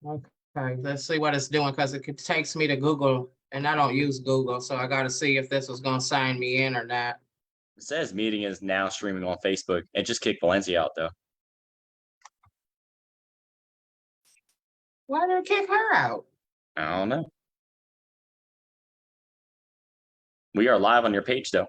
Okay, let's see what it's doing because takes me to Google and I don't use Google. So I got to see if this is going to sign me in or not. It says meeting is now streaming on Facebook. It just kicked Valencia out though. Why did it kick her out? I don't know. We are live on your page though.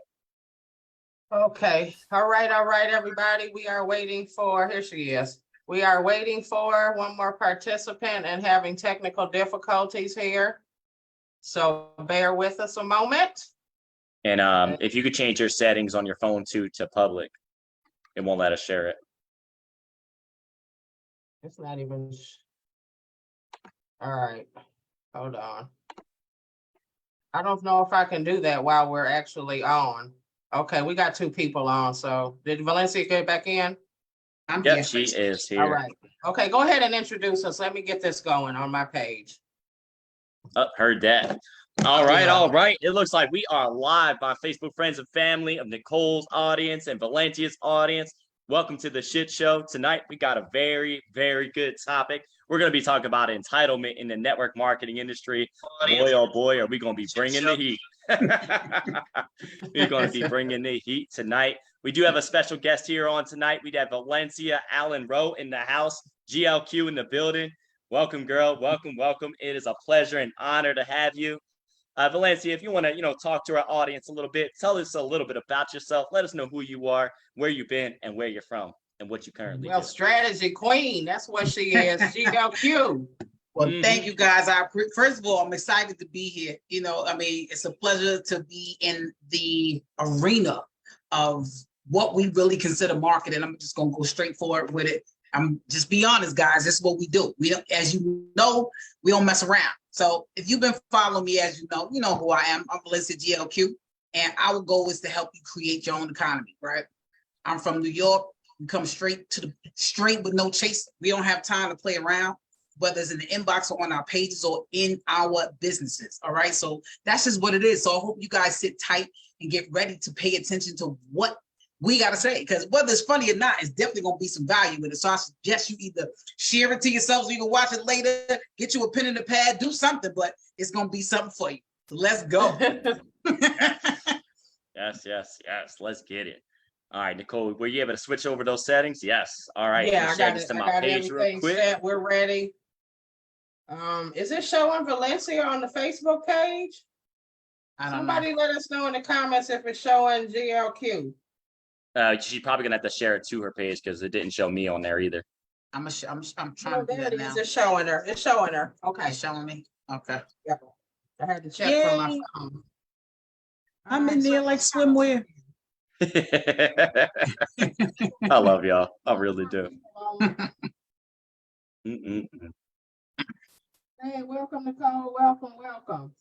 Okay. All right, everybody. We are waiting for, here she is. We are waiting for one more participant and having technical difficulties here. So bear with us a moment. And if you could change your settings on your phone to public, it won't let us share it. It's not even. All right. Hold on. I don't know if I can do that while we're actually on. Okay, we got two people on. So did Valencia get back in? Yep, she is here. All right. Okay, go ahead and introduce us. Let me get this going on my page. Oh, heard that. All right. It looks like we are live by Facebook friends and family of Nicole's audience and Valencia's audience. Welcome to the shit show. Tonight, we got a very, very good topic. We're going to be talking about entitlement in the network marketing industry. Boy, oh boy, are we going to be bringing the heat. We're going to be bringing the heat tonight. We do have a special guest here on tonight. We have Valencia Allen Rowe in the house, GLQ in the building. Welcome, girl. Welcome. It is a pleasure and honor to have you. Valencia, if you want to, talk to our audience a little bit, tell us a little bit about yourself. Let us know who you are, where you've been, and where you're from, and what you currently do. Strategy queen. That's what she is. GLQ. Well, thank you guys. First of all, I'm excited to be here. It's a pleasure to be in the arena of what we really consider marketing. I'm just going to go straight forward with it. I'm just be honest, guys. This is what we do. We don't, as you know, we don't mess around. So if you've been following me, as you know who I am. I'm Valencia GLQ, and our goal is to help you create your own economy. Right? I'm from New York. We come straight with no chasing. We don't have time to play around, whether it's in the inbox or on our pages or in our businesses. All right. So that's just what it is. So I hope you guys sit tight and get ready to pay attention to what we got to say, because whether it's funny or not, it's definitely going to be some value with it. So I suggest you either share it to yourself so you can watch it later, get you a pen and a pad, do something, but it's going to be something for you. So let's go. Yes. Let's get it. All right, Nicole, were you able to switch over those settings? Yes. All right. Yeah, I got this it. to I my got page real quick. Set. We're ready. Is it showing Valencia on the Facebook page? Somebody let us know in the comments if it's showing GLQ. She's probably gonna have to share it to her page because it didn't show me on there either. I'm trying to do that now. It's showing her. Okay. It's showing me. Okay. Yep. I had to check from my phone. I'm in there like swimwear. I love y'all. I really do. Hey, welcome, Nicole. Welcome.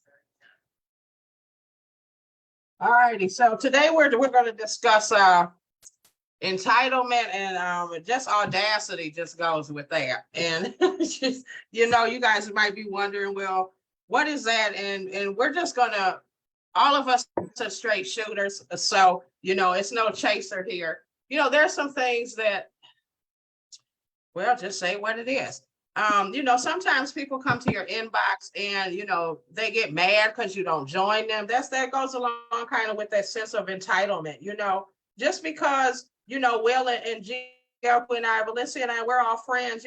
All righty. So today we're going to discuss entitlement, and just audacity just goes with that. And just, you guys might be wondering, well, what is that? And we're just gonna, all of us are straight shooters, so it's no chaser here. There's some things that, well, just say what it is. Sometimes people come to your inbox and they get mad because you don't join them. That goes along kind of with that sense of entitlement. Just because Will and GLQ and I, Valencia and I, we're all friends.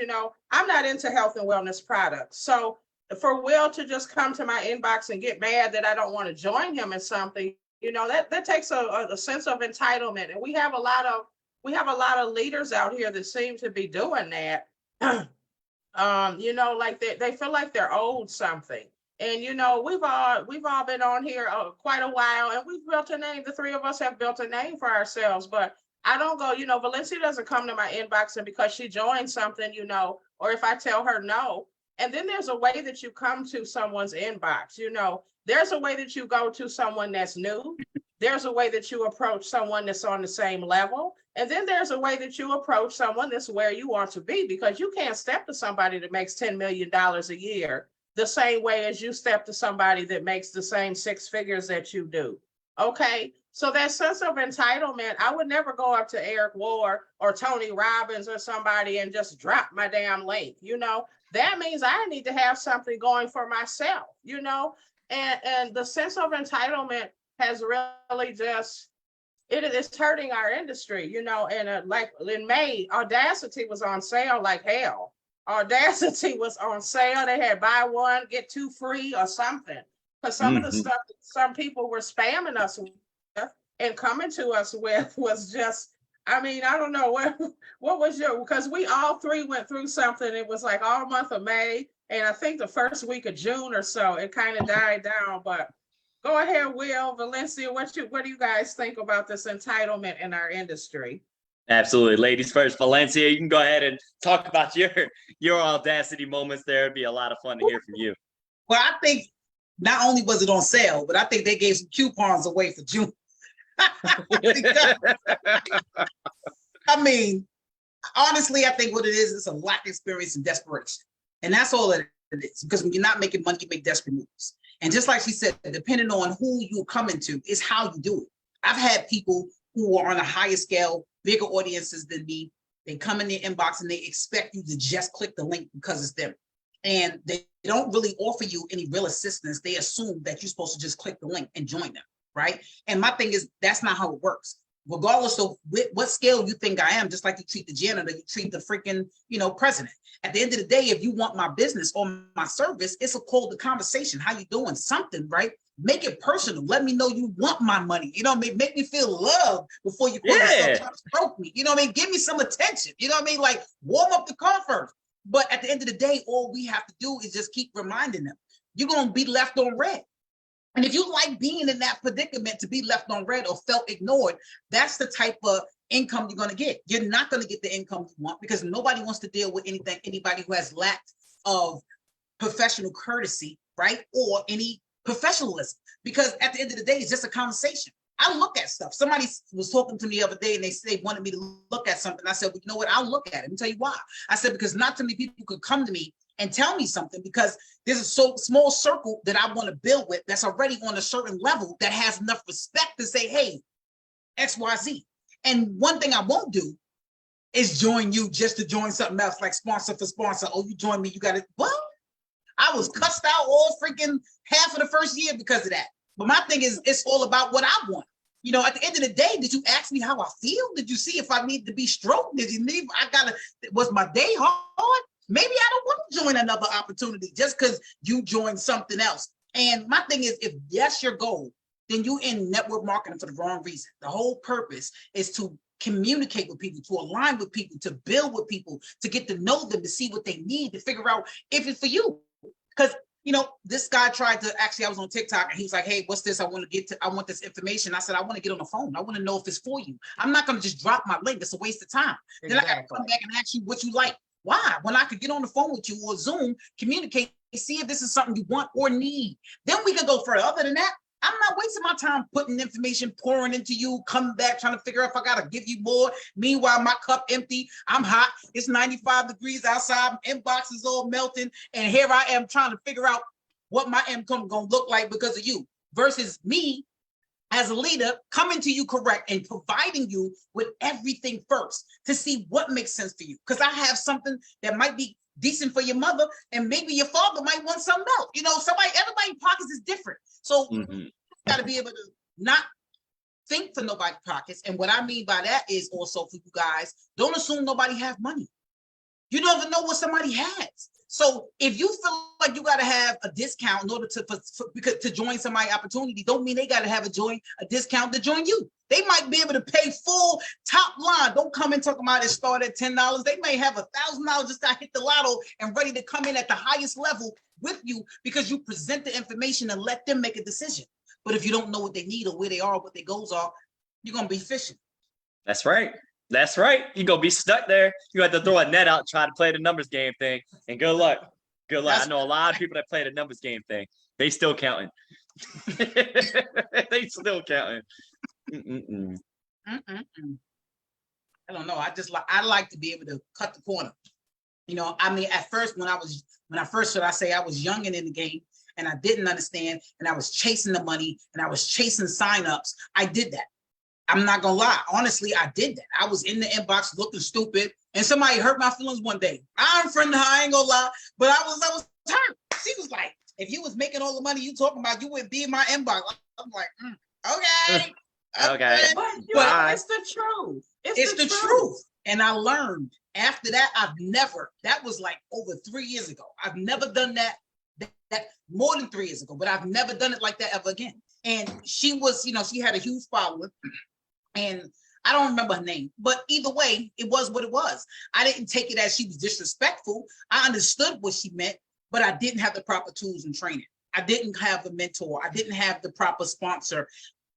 I'm not into health and wellness products, so for Will to just come to my inbox and get mad that I don't want to join him in something, that takes a sense of entitlement, and we have a lot of leaders out here that seem to be doing that. Like they feel like they're owed something. And we've all been on here quite a while, and we've built a name. The three of us have built a name for ourselves, but I don't go, Valencia doesn't come to my inbox and because she joined something, or if I tell her no. And then there's a way that you come to someone's inbox. There's a way that you go to someone that's new. There's a way that you approach someone that's on the same level. And then there's a way that you approach someone that's where you want to be, because you can't step to somebody that makes $10 million a year the same way as you step to somebody that makes the same six figures that you do. Okay. So that sense of entitlement, I would never go up to Eric Ward or Tony Robbins or somebody and just drop my damn link, you know. That means I need to have something going for myself, you know. And the sense of entitlement has really just, it is hurting our industry, you know. And like in May, Audacity was on sale like hell. Audacity was on sale. They had buy one, get two free or something. Because some of the stuff that some people were spamming us with and coming to us with was just, I mean, I don't know what was your, because we all three went through something. It was like all month of May, and I think the first week of June or so, it kind of died down. But go ahead, Will, Valencia, what do you guys think about this entitlement in our industry? Absolutely. Ladies first. Valencia, you can go ahead and talk about your Audacity moments there. It'd be a lot of fun to hear from you. Well, I think not only was it on sale, but I think they gave some coupons away for June. I mean, honestly, I think what it is a lack of experience and desperation. And that's all it is. Because when you're not making money, you make desperate moves. And just like she said, depending on who you come into is how you do it. I've had people who are on a higher scale, bigger audiences than me. They come in their inbox and they expect you to just click the link because it's them. And they don't really offer you any real assistance. They assume that you're supposed to just click the link and join them, right? And my thing is, that's not how it works. Regardless of what scale you think I am, just like you treat the janitor, you treat the freaking, president. At the end of the day, if you want my business or my service, it's a call to conversation. How you doing? Something, right? Make it personal. Let me know you want my money. Make me feel loved before you call yourself trying to stroke me. Give me some attention. Like warm up the car first. But at the end of the day, all we have to do is just keep reminding them, you're going to be left on red. And if you like being in that predicament to be left on red or felt ignored, that's the type of income you're going to get. You're not going to get the income you want because nobody wants to deal with anybody who has lack of professional courtesy, right? Or any professionalism. Because at the end of the day, it's just a conversation. I look at stuff. Somebody was talking to me the other day and they wanted me to look at something. I said, well, you know what? I'll look at it. Let me tell you why. I said, because not too many people could come to me and tell me something because there's a so small circle that I want to build with that's already on a certain level that has enough respect to say, hey, XYZ. And one thing I won't do is join you just to join something else, like sponsor for sponsor. Oh, you join me, you got it. What? I was cussed out all freaking half of the first year because of that. But my thing is, it's all about what I want. At the end of the day, did you ask me how I feel? Did you see if I need to be stroked? Did you need, was my day hard? Maybe I don't want to join another opportunity just because you joined something else. And my thing is, if that's your goal, then you in network marketing for the wrong reason. The whole purpose is to communicate with people, to align with people, to build with people, to get to know them, to see what they need, to figure out if it's for you. Because this guy tried to, actually, I was on TikTok and he was like, hey, what's this? I want this information. I said, I want to get on the phone. I want to know if it's for you. I'm not going to just drop my link. It's a waste of time. Exactly. Then I got to come back and ask you what you like. Why? When I could get on the phone with you or Zoom, communicate, see if this is something you want or need. Then we can go further. Other than that, I'm not wasting my time putting information, pouring into you, coming back, trying to figure out if I got to give you more. Meanwhile, my cup empty. I'm hot. It's 95 degrees outside. My inbox is all melting. And here I am trying to figure out what my income going to look like because of you versus me as a leader coming to you correct and providing you with everything first to see what makes sense for you. Because I have something that might be decent for your mother and maybe your father might want something else. Everybody's pockets is different. So you got to be able to not think for nobody's pockets. And what I mean by that is also for you guys, don't assume nobody have money. You don't even know what somebody has. So if you feel like you got to have a discount in order to join somebody's opportunity, don't mean they got to have a discount to join you. They might be able to pay full top line. Don't come in talking about it start at $10. They may have $1,000 just to hit the lotto and ready to come in at the highest level with you because you present the information and let them make a decision. But if you don't know what they need or where they are, or what their goals are, you're going to be fishing. That's right. That's right. You're going to be stuck there. You have to throw a net out, try to play the numbers game thing. And good luck. Good luck. I know a lot of people that play the numbers game thing. They still counting. They still counting. I don't know. I like to be able to cut the corner. At first, when I first started, I say I was young and in the game. and I didn't understand, and I was chasing the money, and I was chasing signups. I did that. I'm not gonna lie. Honestly, I did that. I was in the inbox looking stupid, and somebody hurt my feelings one day. I unfriended her, I ain't gonna lie, but I was hurt. She was like, if you was making all the money you talking about, you wouldn't be in my inbox. I'm like, okay. Okay. But it's the truth. It's the truth. And I learned after that, that was like over 3 years ago. I've never done that more than 3 years ago, but I've never done it like that ever again. And she was, she had a huge following, and I don't remember her name, but either way, it was what it was. I didn't take it as she was disrespectful. I understood what she meant, but I didn't have the proper tools and training. I didn't have the mentor. I didn't have the proper sponsor.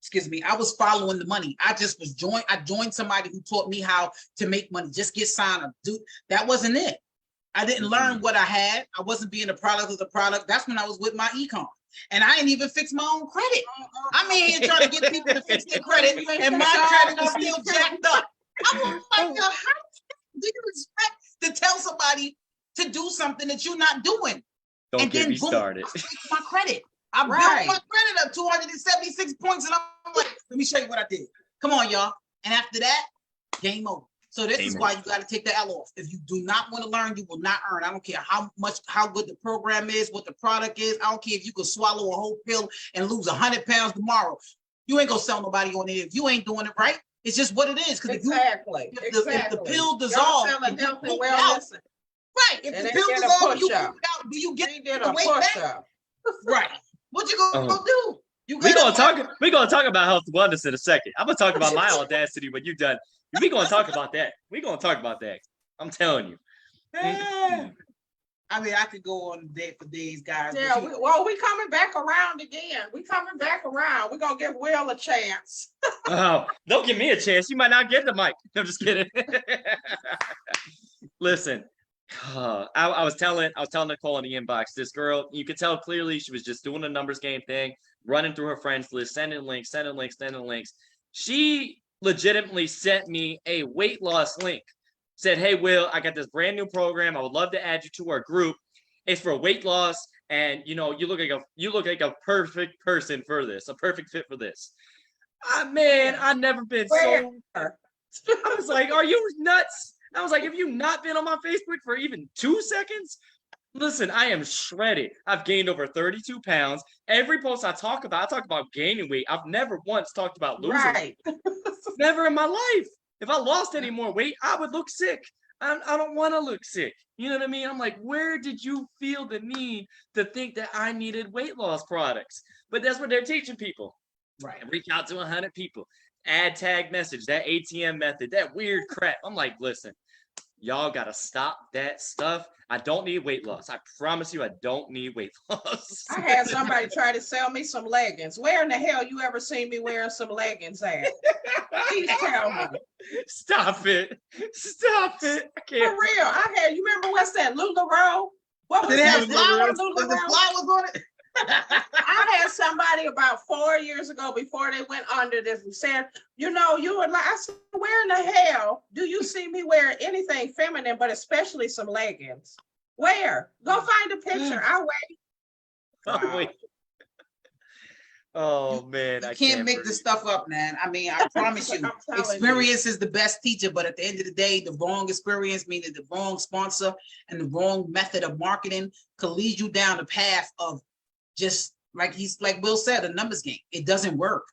Excuse me. I was following the money. I joined somebody who taught me how to make money. Just get signed up. Dude, that wasn't it. I didn't learn what I had. I wasn't being a product of the product. That's when I was with my econ. And I ain't even fix my own credit. I'm in here trying to get people to fix their credit, and my credit is still jacked up. I was like, yo, how do you expect to tell somebody to do something that you're not doing? Don't and get then me started. I fixed my credit. I built my credit up 276 points, and I'm like, let me show you what I did. Come on, y'all. And after that, game over. So this is why you got to take the L off. If you do not want to learn, you will not earn. I don't care how good the program is, what the product is. I don't care if you could swallow a whole pill and lose 100 pounds tomorrow. You ain't gonna sell nobody on it if you ain't doing it right. It's just what it is. Because if the pill dissolves, right? If the pill dissolves, you out. Do you get the weight back? Right. What you gonna do? We're gonna talk about health and wellness in a second. I'm gonna talk about my audacity when you're done. We're gonna talk about that. I'm telling you. I mean, I could go on for days, guys. Yeah, we coming back around again. We coming back around. We're gonna give Will a chance. Oh, don't give me a chance. You might not get the mic. I'm just kidding. Listen, I was telling Nicole in the inbox, this girl, you could tell clearly she was just doing a numbers game thing, running through her friends list, sending links. She legitimately sent me a weight loss link. Said, hey, Will, I got this brand new program. I would love to add you to our group. It's for weight loss, and you look like a perfect person for this, a perfect fit for this. Man, I've never been so. I was like, are you nuts? I was like, have you not been on my Facebook for even 2 seconds? Listen, I am shredded. I've gained over 32 pounds. Every post I talk about gaining weight. I've never once talked about losing weight. Never in my life. If I lost any more weight, I would look sick. I don't want to look sick. You know what I mean? I'm like, where did you feel the need to think that I needed weight loss products? But that's what they're teaching people. Right. And reach out to 100 people. Add tag message, that ATM method, that weird crap. I'm like, listen, y'all got to stop that stuff. I don't need weight loss. I promise you, I don't need weight loss. I had somebody try to sell me some leggings. Where in the hell you ever seen me wearing some leggings at? Please tell me. Stop it. I can't. For real. You remember what's that, LuLaRoe? What was Did it that? have flowers? Was the flowers on it? I had somebody about 4 years ago before they went under this and said, you were like, I said, where in the hell do you see me wearing anything feminine, but especially some leggings? Where? Go find a picture. I'll wait. Wow. Wait. Oh man, I can't make this stuff up, man. I mean, I promise you, experience is the best teacher. But at the end of the day, the wrong experience, meaning the wrong sponsor and the wrong method of marketing, could lead you down the path of just like Will said, a numbers game. It doesn't work.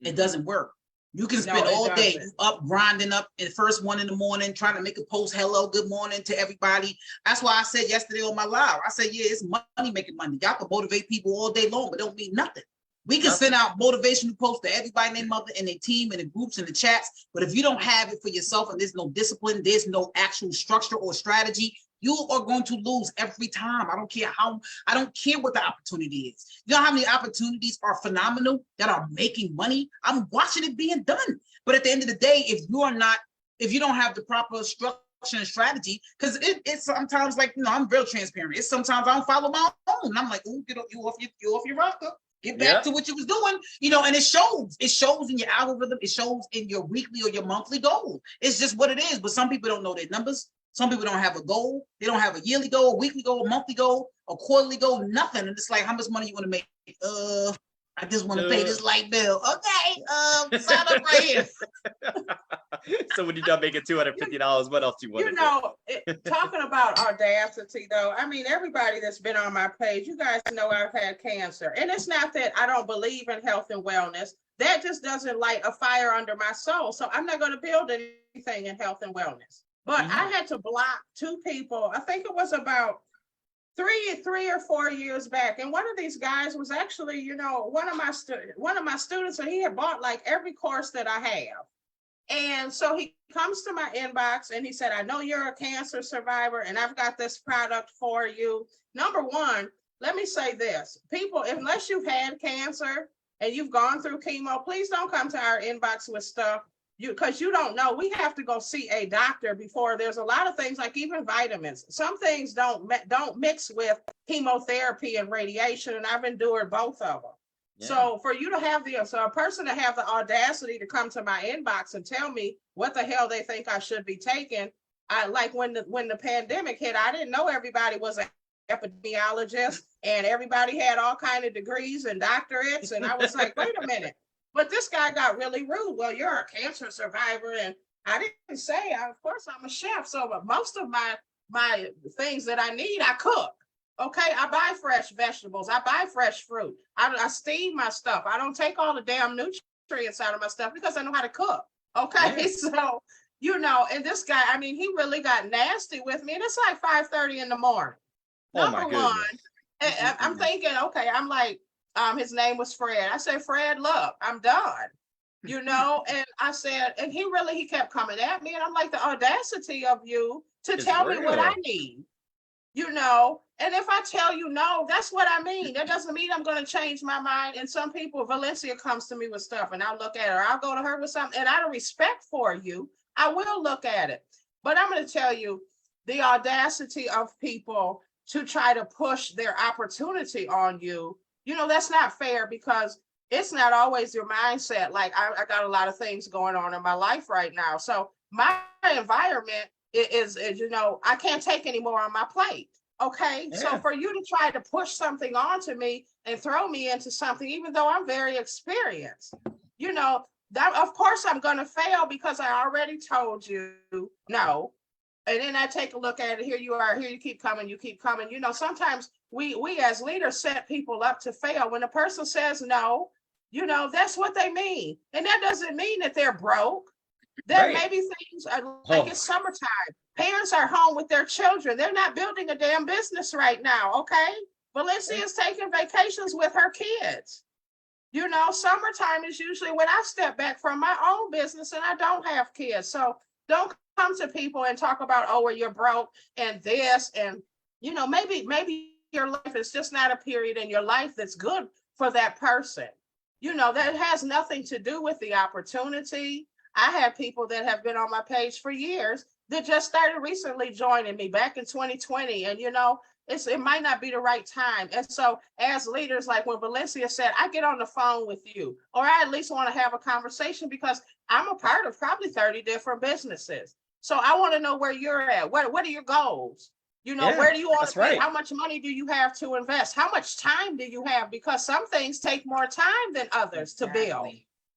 It doesn't work. You can spend all day up grinding up at first one in the morning, trying to make a post, hello, good morning to everybody. That's why I said yesterday on my live, I said, yeah, it's money making money. Y'all can motivate people all day long, but it don't mean nothing. We can send out motivational posts to everybody and their mother and their team and the groups and the chats. But if you don't have it for yourself and there's no discipline, there's no actual structure or strategy, you are going to lose every time. I don't care what the opportunity is. You know how many opportunities are phenomenal that are making money? I'm watching it being done. But at the end of the day, if you don't have the proper structure and strategy, because it's sometimes like, I'm real transparent. It's sometimes I don't follow my own. I'm like, oh, get up, you off your rocker. Get back to what you was doing, and it shows. It shows in your algorithm. It shows in your weekly or your monthly goals. It's just what it is. But some people don't know their numbers. Some people don't have a goal. They don't have a yearly goal, a weekly goal, a monthly goal, a quarterly goal, nothing. And it's like, how much money you want to make? I just want to pay this light bill. Okay, sign up right here. So when you're done making $250, what else do you want to do? Talking about audacity, though, I mean, everybody that's been on my page, you guys know I've had cancer. And it's not that I don't believe in health and wellness. That just doesn't light a fire under my soul. So I'm not going to build anything in health and wellness. But I had to block 2 people. I think it was about 3 or 4 years back, and one of these guys was actually, you know, one of my students, and he had bought like every course that I have. And so he comes to my inbox and he said, I know you're a cancer survivor and I've got this product for you. Number one, let me say this, people, unless you've had cancer and you've gone through chemo, please don't come to our inbox with stuff because you don't know. We have to go see a doctor before. There's a lot of things, like even vitamins. Some things don't mix with chemotherapy and radiation, and I've endured both of them. Yeah. So for you to have a person to have the audacity to come to my inbox and tell me what the hell they think I should be taking, I like when the pandemic hit, I didn't know everybody was an epidemiologist and everybody had all kind of degrees and doctorates, and I was like, wait a minute. But this guy got really rude. Well, you're a cancer survivor, and I didn't say. Of course, I'm a chef, so most of my things that I need, I cook. Okay, I buy fresh vegetables. I buy fresh fruit. I steam my stuff. I don't take all the damn nutrients out of my stuff because I know how to cook. Okay, yeah. So, you know, and this guy, I mean, he really got nasty with me. And it's like 5:30 in the morning. Number one, I'm thinking, okay, I'm like, his name was Fred. I said, Fred, look, I'm done. You know, and I said, and he kept coming at me. And I'm like, the audacity of you to tell me what I need. You know, and if I tell you no, that's what I mean. That doesn't mean I'm going to change my mind. And some people, Valencia comes to me with stuff and I'll look at her. I'll go to her with something. And out of respect for you, I will look at it. But I'm going to tell you the audacity of people to try to push their opportunity on you. You know, that's not fair because it's not always your mindset. Like I got a lot of things going on in my life right now. So my environment is, you know, I can't take any more on my plate. Okay. Yeah. So for you to try to push something onto me and throw me into something, even though I'm very experienced, you know, that of course I'm going to fail because I already told you no. And then I take a look at it. Here you are. Here you keep coming. You keep coming. You know, sometimes we as leaders set people up to fail. When a person says no, you know, that's what they mean. And that doesn't mean that they're broke. There may be things like it's summertime. Parents are home with their children. They're not building a damn business right now, okay? Valencia is taking vacations with her kids. You know, summertime is usually when I step back from my own business and I don't have kids. So don't come to people and talk about, oh, well, you're broke and this. And, you know, maybe your life is just not a period in your life that's good for that person. You know, that has nothing to do with the opportunity. I have people that have been on my page for years that just started recently joining me back in 2020. And, you know, it might not be the right time. And so as leaders, like when Valencia said, I get on the phone with you, or I at least want to have a conversation because I'm a part of probably 30 different businesses. So I want to know where you're at. What are your goals? You know, where do you want to be? How much money do you have to invest? How much time do you have? Because some things take more time than others to build.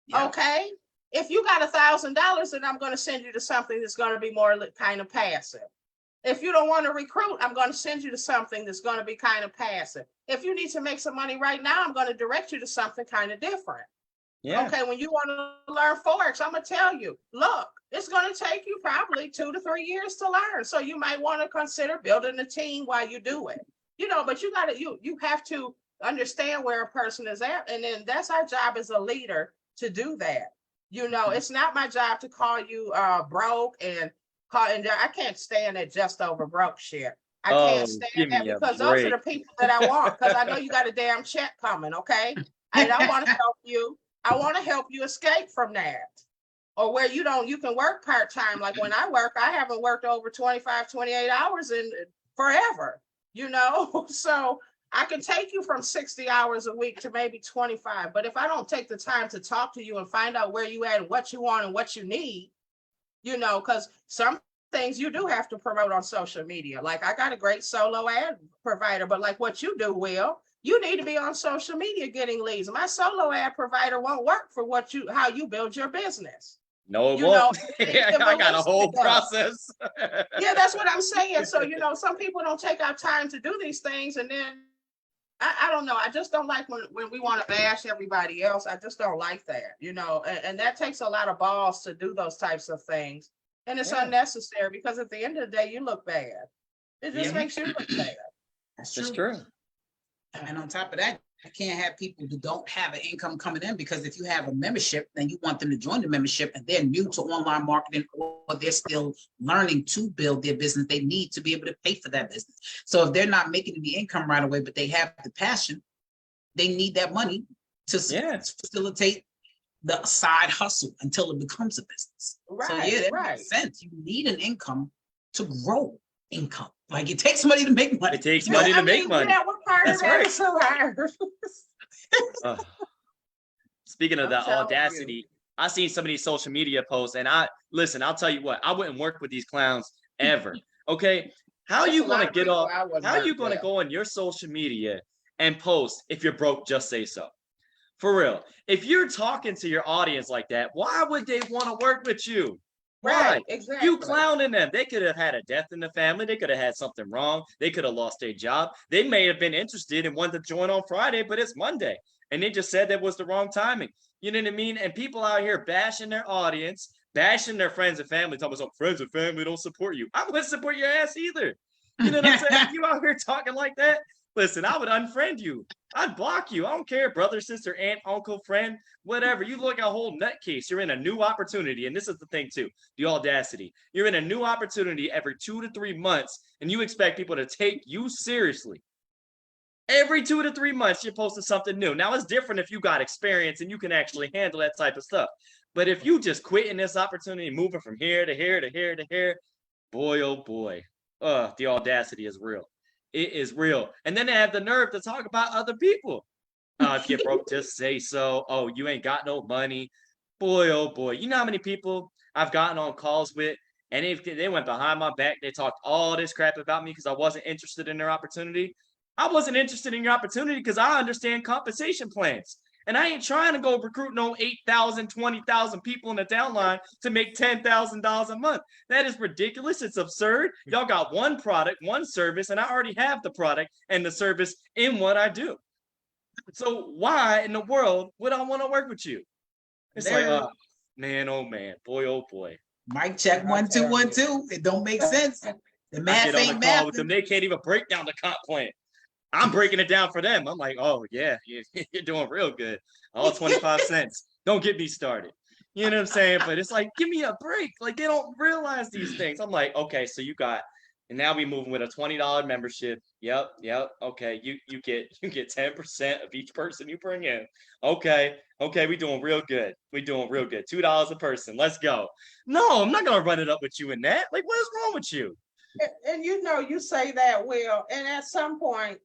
Yep. Okay. If you got $1,000, then I'm going to send you to something that's going to be more kind of passive. If you don't want to recruit, I'm going to send you to something that's going to be kind of passive. If you need to make some money right now, I'm going to direct you to something kind of different. Yeah. Okay, when you want to learn Forex, I'm going to tell you, look, it's going to take you probably 2 to 3 years to learn. So you might want to consider building a team while you do it. You know, but you have to understand where a person is at. And then that's our job as a leader to do that. You know, it's not my job to call you broke and I can't stand that just over broke shit. I can't stand that because those are the people that I want, because I know you got a damn check coming, okay? And I want to help you. I want to help you escape from that. Or where you can work part-time. Like when I work, I haven't worked over 25, 28 hours in forever, you know? So I can take you from 60 hours a week to maybe 25. But if I don't take the time to talk to you and find out where you at and what you want and what you need, you know, because some things you do have to promote on social media. Like I got a great solo ad provider, but like what you do, Will, you need to be on social media getting leads. My solo ad provider won't work for how you build your business. No, it You know, won't. I got a whole process. Yeah, that's what I'm saying. So, some people don't take out time to do these things. And then I don't know. I just don't like when we want to bash everybody else. I just don't like that, and that takes a lot of balls to do those types of things. And it's unnecessary because at the end of the day, you look bad. It just makes you look bad. That's true. And on top of that, you can't have people who don't have an income coming in, because if you have a membership, then you want them to join the membership and they're new to online marketing, or they're still learning to build their business. They need to be able to pay for that business. So if they're not making the income right away, but they have the passion, they need that money to facilitate the side hustle until it becomes a business. Right, so that makes sense. You need an income to grow income. Like it takes money to make money. It takes money to make money. Yeah, what part That's of that right. is so hard? Speaking of that audacity, I seen some of these social media posts, and I'll tell you what, I wouldn't work with these clowns ever. Okay. How are you going to get off? How are you going to go on your social media and post, if you're broke, just say so? For real. If you're talking to your audience like that, why would they want to work with you? Why? Right, exactly. You clowning them. They could have had a death in the family. They could have had something wrong. They could have lost their job. They may have been interested and wanted to join on Friday, but it's Monday. And they just said that was the wrong timing. You know what I mean? And people out here bashing their audience, bashing their friends and family, talking about friends and family don't support you. I wouldn't support your ass either. You know what I'm saying? You out here talking like that? Listen, I would unfriend you. I'd block you. I don't care, brother, sister, aunt, uncle, friend, whatever. You look a whole nutcase. You're in a new opportunity. And this is the thing, too, the audacity. You're in a new opportunity every 2 to 3 months, and you expect people to take you seriously. Every 2 to 3 months, you're posting something new. Now, it's different if you got experience and you can actually handle that type of stuff. But if you just quit in this opportunity, moving from here to here to here to here, boy, oh boy, the audacity is real. It is real. And then they have the nerve to talk about other people. If you're broke, just say so. Oh, you ain't got no money. Boy, oh boy. You know how many people I've gotten on calls with, and they went behind my back. They talked all this crap about me because I wasn't interested in their opportunity. I wasn't interested in your opportunity because I understand compensation plans. And I ain't trying to go recruit no 8,000, 20,000 people in the downline to make $10,000 a month. That is ridiculous. It's absurd. Y'all got one product, one service, and I already have the product and the service in what I do. So why in the world would I want to work with you? It's like, oh man, boy, oh boy. Mic check 1 2 1 2. It don't make sense. The math ain't math. With them. They can't even break down the comp plan. I'm breaking it down for them. I'm like, oh yeah, you're doing real good. All 25 cents. Don't get me started. You know what I'm saying? But it's like, give me a break. Like they don't realize these things. I'm like, okay, so you got, and now we moving with a $20 membership. Yep. Okay, you get 10% of each person you bring in. Okay, we doing real good. $2 a person. Let's go. No, I'm not gonna run it up with you in that. Like, what is wrong with you? And you say that, Will, and at some point,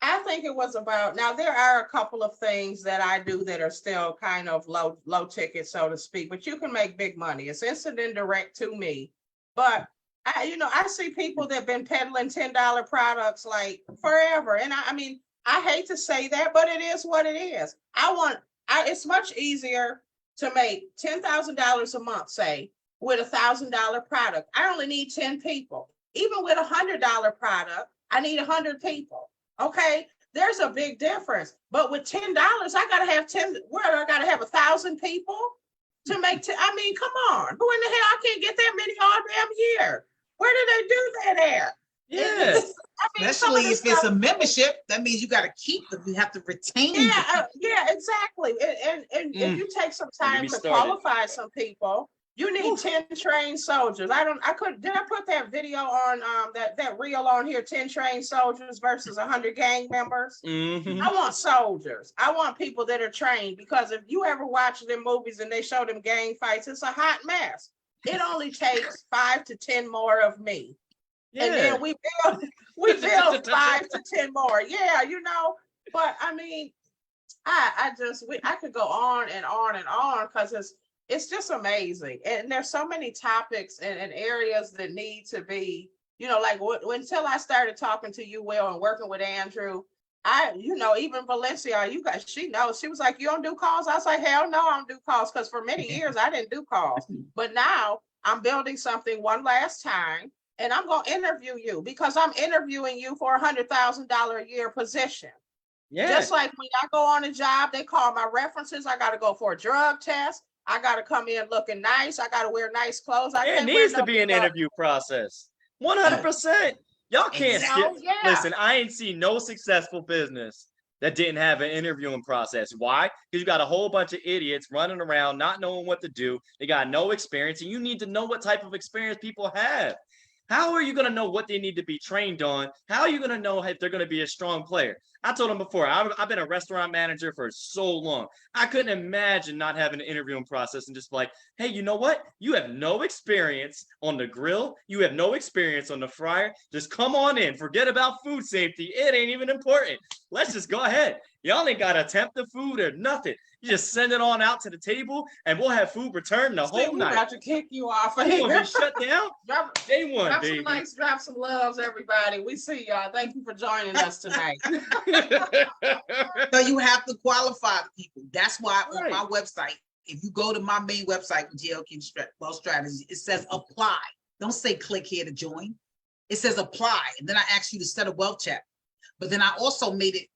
I think it was about, now there are a couple of things that I do that are still kind of low ticket, so to speak, but you can make big money. It's instant and direct to me. But I see people that have been peddling $10 products like forever. And I mean, I hate to say that, but it is what it is. It's much easier to make $10,000 a month, say, with $1,000 product. I only need 10 people. Even with $100 product, I need 100 people. Okay, there's a big difference. But with $10, I gotta have 10. Where I gotta have 1,000 people to make. I mean, come on. Who in the hell? I can't get that many all damn year. Where do they do that at? Yeah. Especially if it's a membership, that means you got to keep them. You have to retain. Yeah, exactly. And if you take some time to qualify some people, you need 10 trained soldiers. Did I put that video on that reel on here, 10 trained soldiers versus 100 gang members? Mm-hmm. I want soldiers. I want people that are trained, because if you ever watch them movies and they show them gang fights, it's a hot mess. It only takes 5 to 10 more of me. Yeah. And then we build 5 to 10 more. Yeah, but I mean, I could go on and on and on, because it's just amazing. And there's so many topics and areas that need to be, like until I started talking to you, Will, and working with Andrew, even Valencia, you guys, she knows. She was like, "You don't do calls?" I was like, "Hell no, I don't do calls," because for many years I didn't do calls. But now I'm building something one last time, and I'm going to interview you because I'm interviewing you for $100,000 a year position. Yeah. Just like when I go on a job, they call my references. I got to go for a drug test. I got to come in looking nice. I got to wear nice clothes. It needs to be an interview process. 100%. Y'all can't skip. Yeah. Listen, I ain't seen no successful business that didn't have an interviewing process. Why? Because you got a whole bunch of idiots running around not knowing what to do. They got no experience, and you need to know what type of experience people have. How are you going to know what they need to be trained on? How are you going to know if they're going to be a strong player? I told them before, I've been a restaurant manager for so long. I couldn't imagine not having an interviewing process and just like, hey, you know what? You have no experience on the grill. You have no experience on the fryer. Just come on in. Forget about food safety. It ain't even important. Let's just go ahead. Y'all ain't got to tempt the food or nothing. You just send it on out to the table, and we'll have food returned the whole night. We're about to kick you off of here. here. We'll be shut down. Day one, drop baby. Some likes, drop some loves, everybody. We see y'all. Thank you for joining us tonight. So you have to qualify people. That's why on my website, if you go to my main website with GLQ Wealth Strategy, it says apply. Don't say click here to join. It says apply. And then I ask you to set a wealth chat. But then I also made it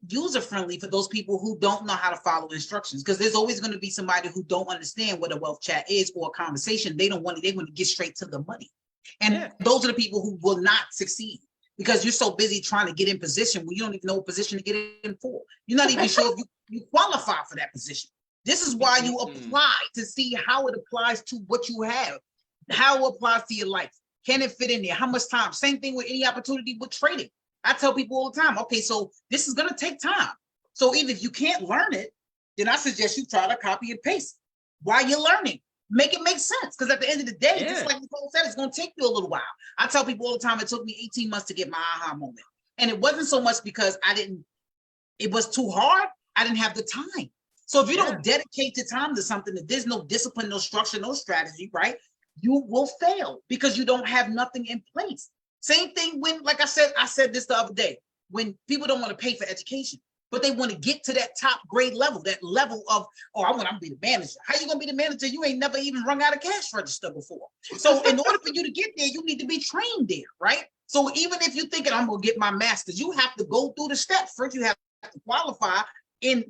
user-friendly for those people who don't know how to follow instructions, because there's always going to be somebody who don't understand what a wealth chat is or a conversation. They want to get straight to the money. And those are the people who will not succeed because you're so busy trying to get in position when you don't even know what position to get in for. You're not even sure if you qualify for that position. This is why you apply, to see how it applies to what you have, how it applies to your life. Can it fit in there? How much time? Same thing with any opportunity with trading. I tell people all the time, okay, so this is going to take time. So even if you can't learn it, then I suggest you try to copy and paste while you're learning. Make it make sense. Because at the end of the day, just like Nicole said, it's going to take you a little while. I tell people all the time, it took me 18 months to get my aha moment. And it wasn't so much because it was too hard. I didn't have the time. So if you don't dedicate your time to something, that there's no discipline, no structure, no strategy, right? You will fail because you don't have nothing in place. Same thing when, like I said this the other day, when people don't want to pay for education, but they want to get to that top grade level, that level of, I want to be the manager. How you going to be the manager? You ain't never even rung out a cash register before. So in order for you to get there, you need to be trained there, right? So even if you're thinking, I'm going to get my master's, you have to go through the steps. First, you have to qualify in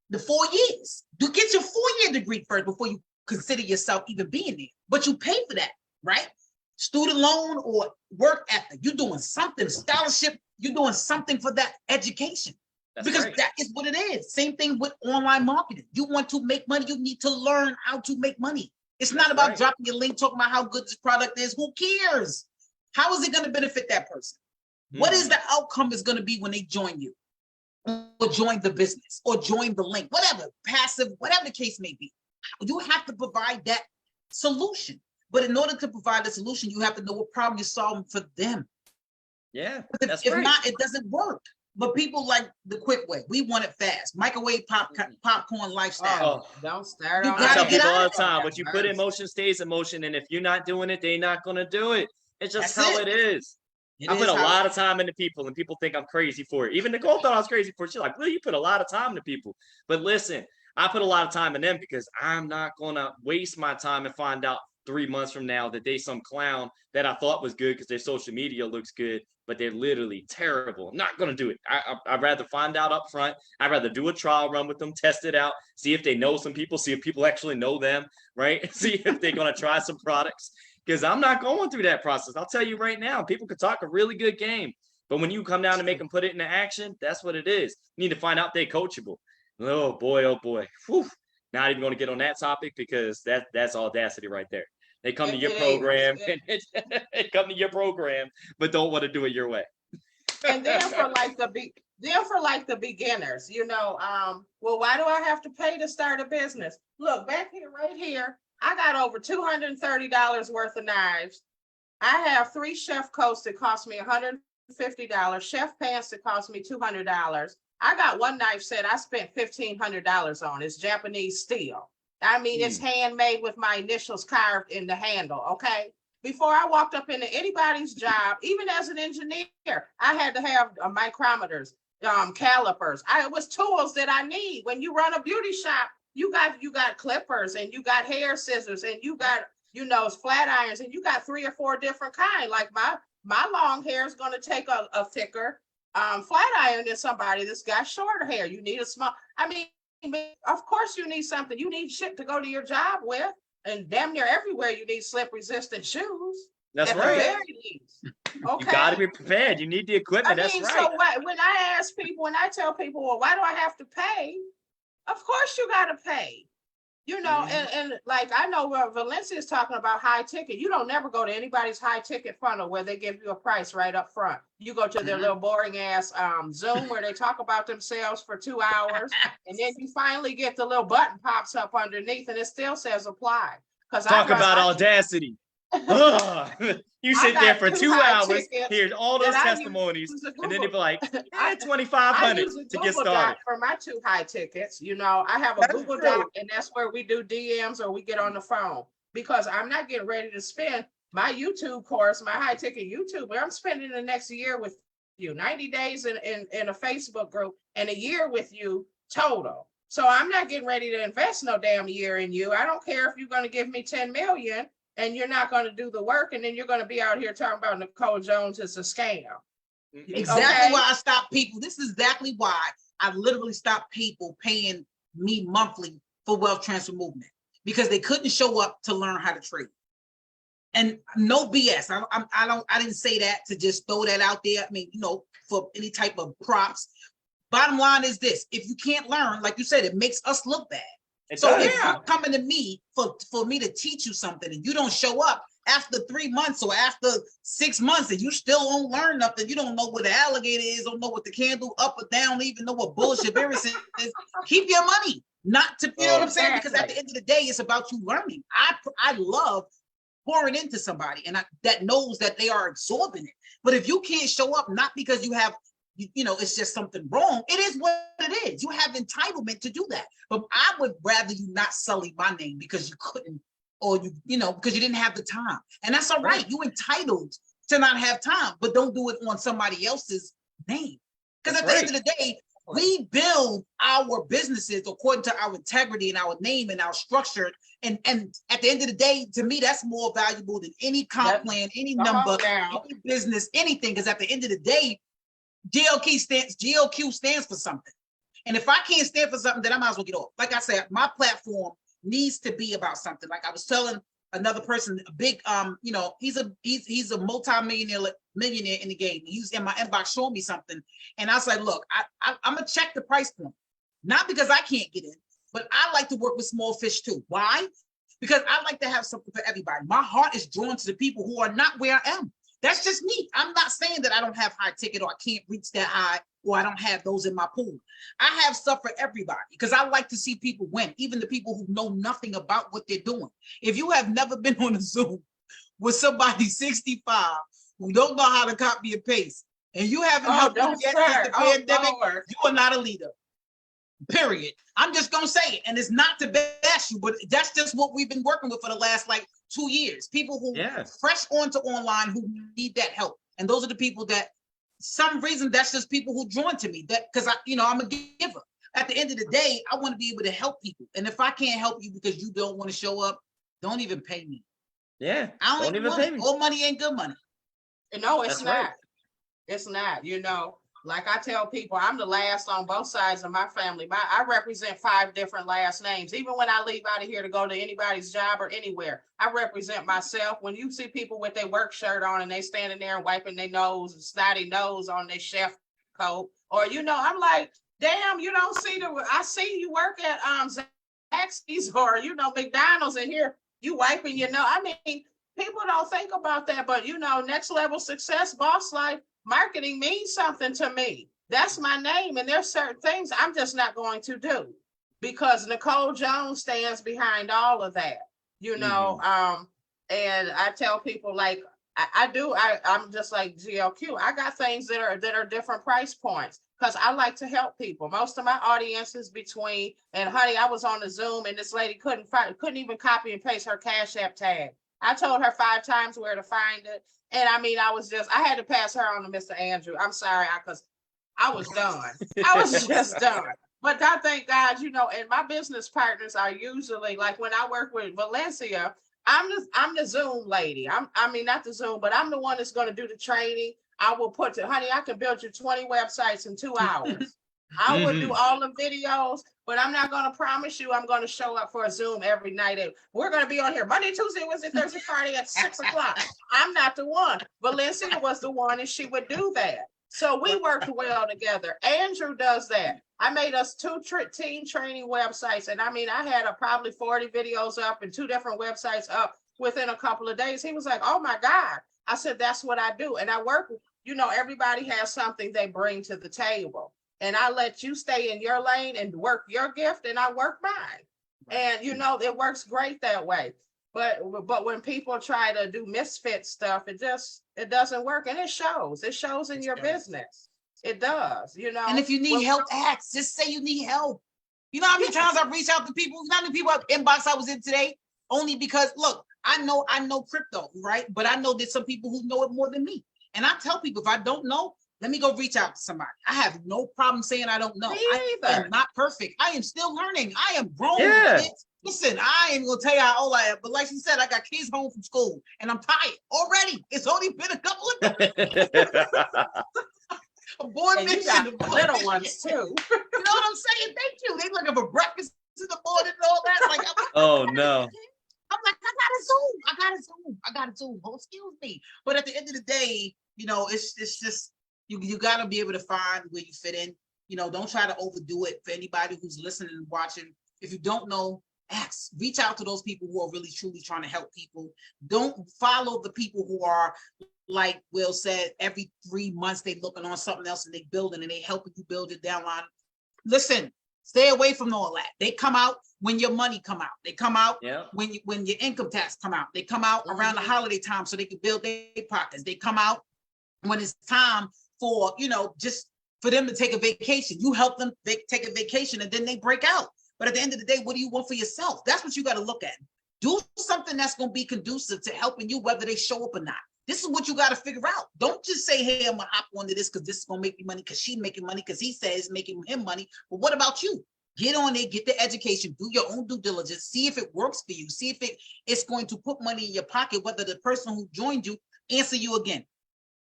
the 4 years. You get your 4-year degree first before you consider yourself even being there. But you pay for that, right? Student loan or work ethic, you're doing something, scholarship, you're doing something for that education. Because that is what it is. Same thing with online marketing. You want to make money, you need to learn how to make money. It's not about dropping your link, talking about how good this product is. Who cares? How is it going to benefit that person? What is the outcome is going to be when they join you or join the business or join the link, whatever, passive, whatever the case may be. You have to provide that solution. But in order to provide the solution, you have to know what problem you're solving for them. Yeah, if not, it doesn't work. But people like the quick way. We want it fast. Microwave popcorn lifestyle. Don't start. I tell people all the time, what you put in motion stays in motion. And if you're not doing it, they're not going to do it. It's just how it is. I put a lot of time into people, and people think I'm crazy for it. Even Nicole thought I was crazy for it. She's like, well, you put a lot of time into people. But listen, I put a lot of time in them because I'm not going to waste my time and find out 3 months from now that they some clown that I thought was good because their social media looks good, but they're literally terrible. I'm not going to do it. I'd rather find out up front. I'd rather do a trial run with them, test it out, see if they know some people, see if people actually know them, right? See if they're going to try some products, because I'm not going through that process. I'll tell you right now, people could talk a really good game, but when you come down and make them put it into action, that's what it is. You need to find out they're coachable. Oh boy. Whew. Not even going to get on that topic because that's audacity right there. They come to your program, they come to your program, but don't want to do it your way. And then for like the beginners, well, why do I have to pay to start a business? Look, back here, right here, I got over $230 worth of knives. I have 3 chef coats that cost me $150, chef pants that cost me $200. I got one knife set I spent $1,500 on. It's Japanese steel. I mean, it's handmade with my initials carved in the handle, okay? Before I walked up into anybody's job, even as an engineer, I had to have micrometers, calipers. It was tools that I need. When you run a beauty shop, you got clippers and you got hair scissors and you got, flat irons and you got 3 or 4 different kinds. Like my long hair is going to take a thicker flat iron than somebody that's got shorter hair. You need a small, I mean, of course you need something. You need shit to go to your job with. And damn near everywhere you need slip resistant shoes. That's at right. The very least. Okay. You got to be prepared. You need the equipment. That's right. So when I ask people, when I tell people, well, why do I have to pay? Of course you got to pay. And like I know Valencia is talking about high ticket. You don't never go to anybody's high ticket funnel where they give you a price right up front. You go to their little boring ass Zoom where they talk about themselves for 2 hours, and then you finally get the little button pops up underneath, and it still says apply. Because talk about audacity. You sit there for 2 hours, hear all those testimonies, and then they be like, $2,500 to get started. For my 2 high tickets, I have a Google Doc, and that's where we do DMs or we get on the phone, because I'm not getting ready to spend my YouTube course, my high ticket YouTube, where I'm spending the next year with you, 90 days in a Facebook group and a year with you total. So I'm not getting ready to invest no damn year in you. I don't care if you're going to give me 10 million and you're not going to do the work, and then you're going to be out here talking about Nicole Jones is a scam. Exactly why I stop people. This is exactly why I literally stopped people paying me monthly for wealth transfer movement, because they couldn't show up to learn how to trade. And no BS. I didn't say that to just throw that out there. I mean, for any type of props. Bottom line is this: if you can't learn, like you said, it makes us look bad. If you're coming to me for me to teach you something and you don't show up after 3 months or after 6 months and you still don't learn nothing, you don't know what the alligator is, don't know what the candle up or down, even know what bullshit is, keep your money. Not to, you know what I'm saying? Because at the end of the day, it's about you learning. I love pouring into somebody and that knows that they are absorbing it. But if you can't show up, not because you have, it's just something wrong. It is what it is. You have entitlement to do that. But I would rather you not sully my name because you couldn't, or because you didn't have the time. And that's all right. You're entitled to not have time, but don't do it on somebody else's name. Because at the end of the day, we build our businesses according to our integrity and our name and our structure. And at the end of the day, to me, that's more valuable than any comp plan, any number, any business, anything. Because at the end of the day, GLQ stands for something. And if I can't stand for something, then I might as well get off. Like I said, my platform needs to be about something. Like I was telling another person, a big, he's a multi-millionaire in the game. He was in my inbox showing me something. And I was like, look, I'm gonna check the price point. Not because I can't get in, but I like to work with small fish too. Why? Because I like to have something for everybody. My heart is drawn to the people who are not where I am. That's just me. I'm not saying that I don't have high ticket or I can't reach that high or I don't have those in my pool. I have stuff for everybody because I like to see people win, even the people who know nothing about what they're doing. If you have never been on a Zoom with somebody 65 who don't know how to copy and paste, and you haven't helped them yet since the pandemic, you are not a leader. Period. I'm just gonna say it, and it's not to bash you, but that's just what we've been working with for the last 2 years. People who fresh onto online who need that help, and those are the people that, some reason, that's just people who drawn to me. That because I'm a giver. At the end of the day, I want to be able to help people, and if I can't help you because you don't want to show up, don't even pay me. Yeah, I don't even pay me. All money ain't good money. No, it's not. Right. It's not. Like I tell people, I'm the last on both sides of my family. I represent 5 different last names. Even when I leave out of here to go to anybody's job or anywhere, I represent myself. When you see people with their work shirt on and they standing there and wiping their nose and snotty nose on their chef coat, or I'm like, damn, you don't see I see you work at Zaxby's or McDonald's, and here you wiping your nose. I mean, people don't think about that, but next level success, boss life. Marketing means something to me. That's my name. And there's certain things I'm just not going to do because Nicole Jones stands behind all of that, And I tell people, like, I do. I'm just like GLQ. I got things that are different price points because I like to help people. Most of my audience is between, and honey, I was on the Zoom and this lady couldn't even copy and paste her Cash App tag. I told her 5 times where to find it. And I mean, I had to pass her on to Mr. Andrew. I'm sorry, because I was done. I was just done. But I thank God, and my business partners are usually like when I work with Valencia, I'm the Zoom lady. I mean, not the Zoom, but I'm the one that's going to do the training. I will honey, I can build you 20 websites in 2 hours. I will do all the videos, but I'm not going to promise you I'm going to show up for a Zoom every night. And we're going to be on here Monday, Tuesday, Wednesday, Thursday, Friday at 6 o'clock. I'm not the one. Valencia was the one, and she would do that. So we worked well together. Andrew does that. I made us 2 team training websites. And I mean, I had probably 40 videos up and 2 different websites up within a couple of days. He was like, oh my God. I said, that's what I do. And I work, everybody has something they bring to the table. And I let you stay in your lane and work your gift, and I work mine. And it works great that way. But when people try to do misfit stuff, it doesn't work, and it shows. It shows in your business. It does, And if you need help, ask. Just say you need help. You know how many times I've reached out to people? You know how many people inbox I was in today? Only because, look, I know crypto, right? But I know there's some people who know it more than me. And I tell people, if I don't know, let me go reach out to somebody. I have no problem saying I don't know. I am not perfect. I am still learning. I am grown. Yeah. Listen, I ain't gonna tell you how old I am, but like she said, I got kids home from school and I'm tired already. It's only been a couple of days. A boy mentioned the little ones too. You know what I'm saying? Thank you. They looking for breakfast in the morning and all that. Like, oh no. I'm like, I got a Zoom. Oh, excuse me. But at the end of the day, it's just you got to be able to find where you fit in. Don't try to overdo it. For anybody who's listening and watching, if you don't know, ask. Reach out to those people who are really truly trying to help people. Don't follow the people who are, like Will said, every 3 months they looking on something else and they building and they helping you build your downline. Listen, stay away from all that. They come out when your money come out. They come out when your income tax come out. They come out around the holiday time so they can build their pockets. They come out when it's time for, just for them to take a vacation. You help them take a vacation and then they break out. But at the end of the day, what do you want for yourself? That's what you got to look at. Do something that's going to be conducive to helping you, whether they show up or not. This is what you got to figure out. Don't just say, hey, I'm going to hop onto this because this is going to make me money because she's making money because he says it's making him money. But what about you? Get on it, get the education, do your own due diligence, see if it works for you, see if it's going to put money in your pocket, whether the person who joined you answer you again.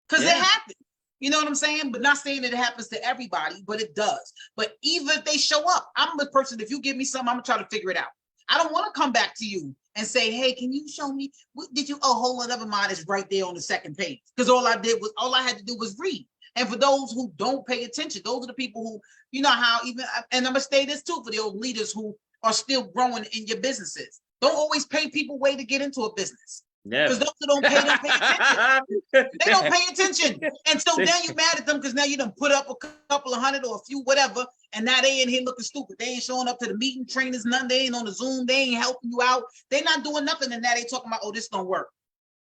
Because it happens. You know what I'm saying? But not saying that it happens to everybody, but it does. But even if they show up, I'm the person, if you give me something, I'm going to try to figure it out. I don't want to come back to you and say, hey, can you show me? What did you? Oh, hold on, never mind. It's right there on the second page. Because all I had to do was read. And for those who don't pay attention, those are the people who, you know how even, and I'm going to say this too, for the old leaders who are still growing in your businesses. Don't always pay people way to get into a business. Because those who don't pay attention. They don't pay attention. And so now you're mad at them because now you done put up a couple of hundred or a few, whatever, and now they in here looking stupid. They ain't showing up to the meeting, trainers, nothing. They ain't on the Zoom. They ain't helping you out. They not doing nothing. And now they talking about, oh, this don't work.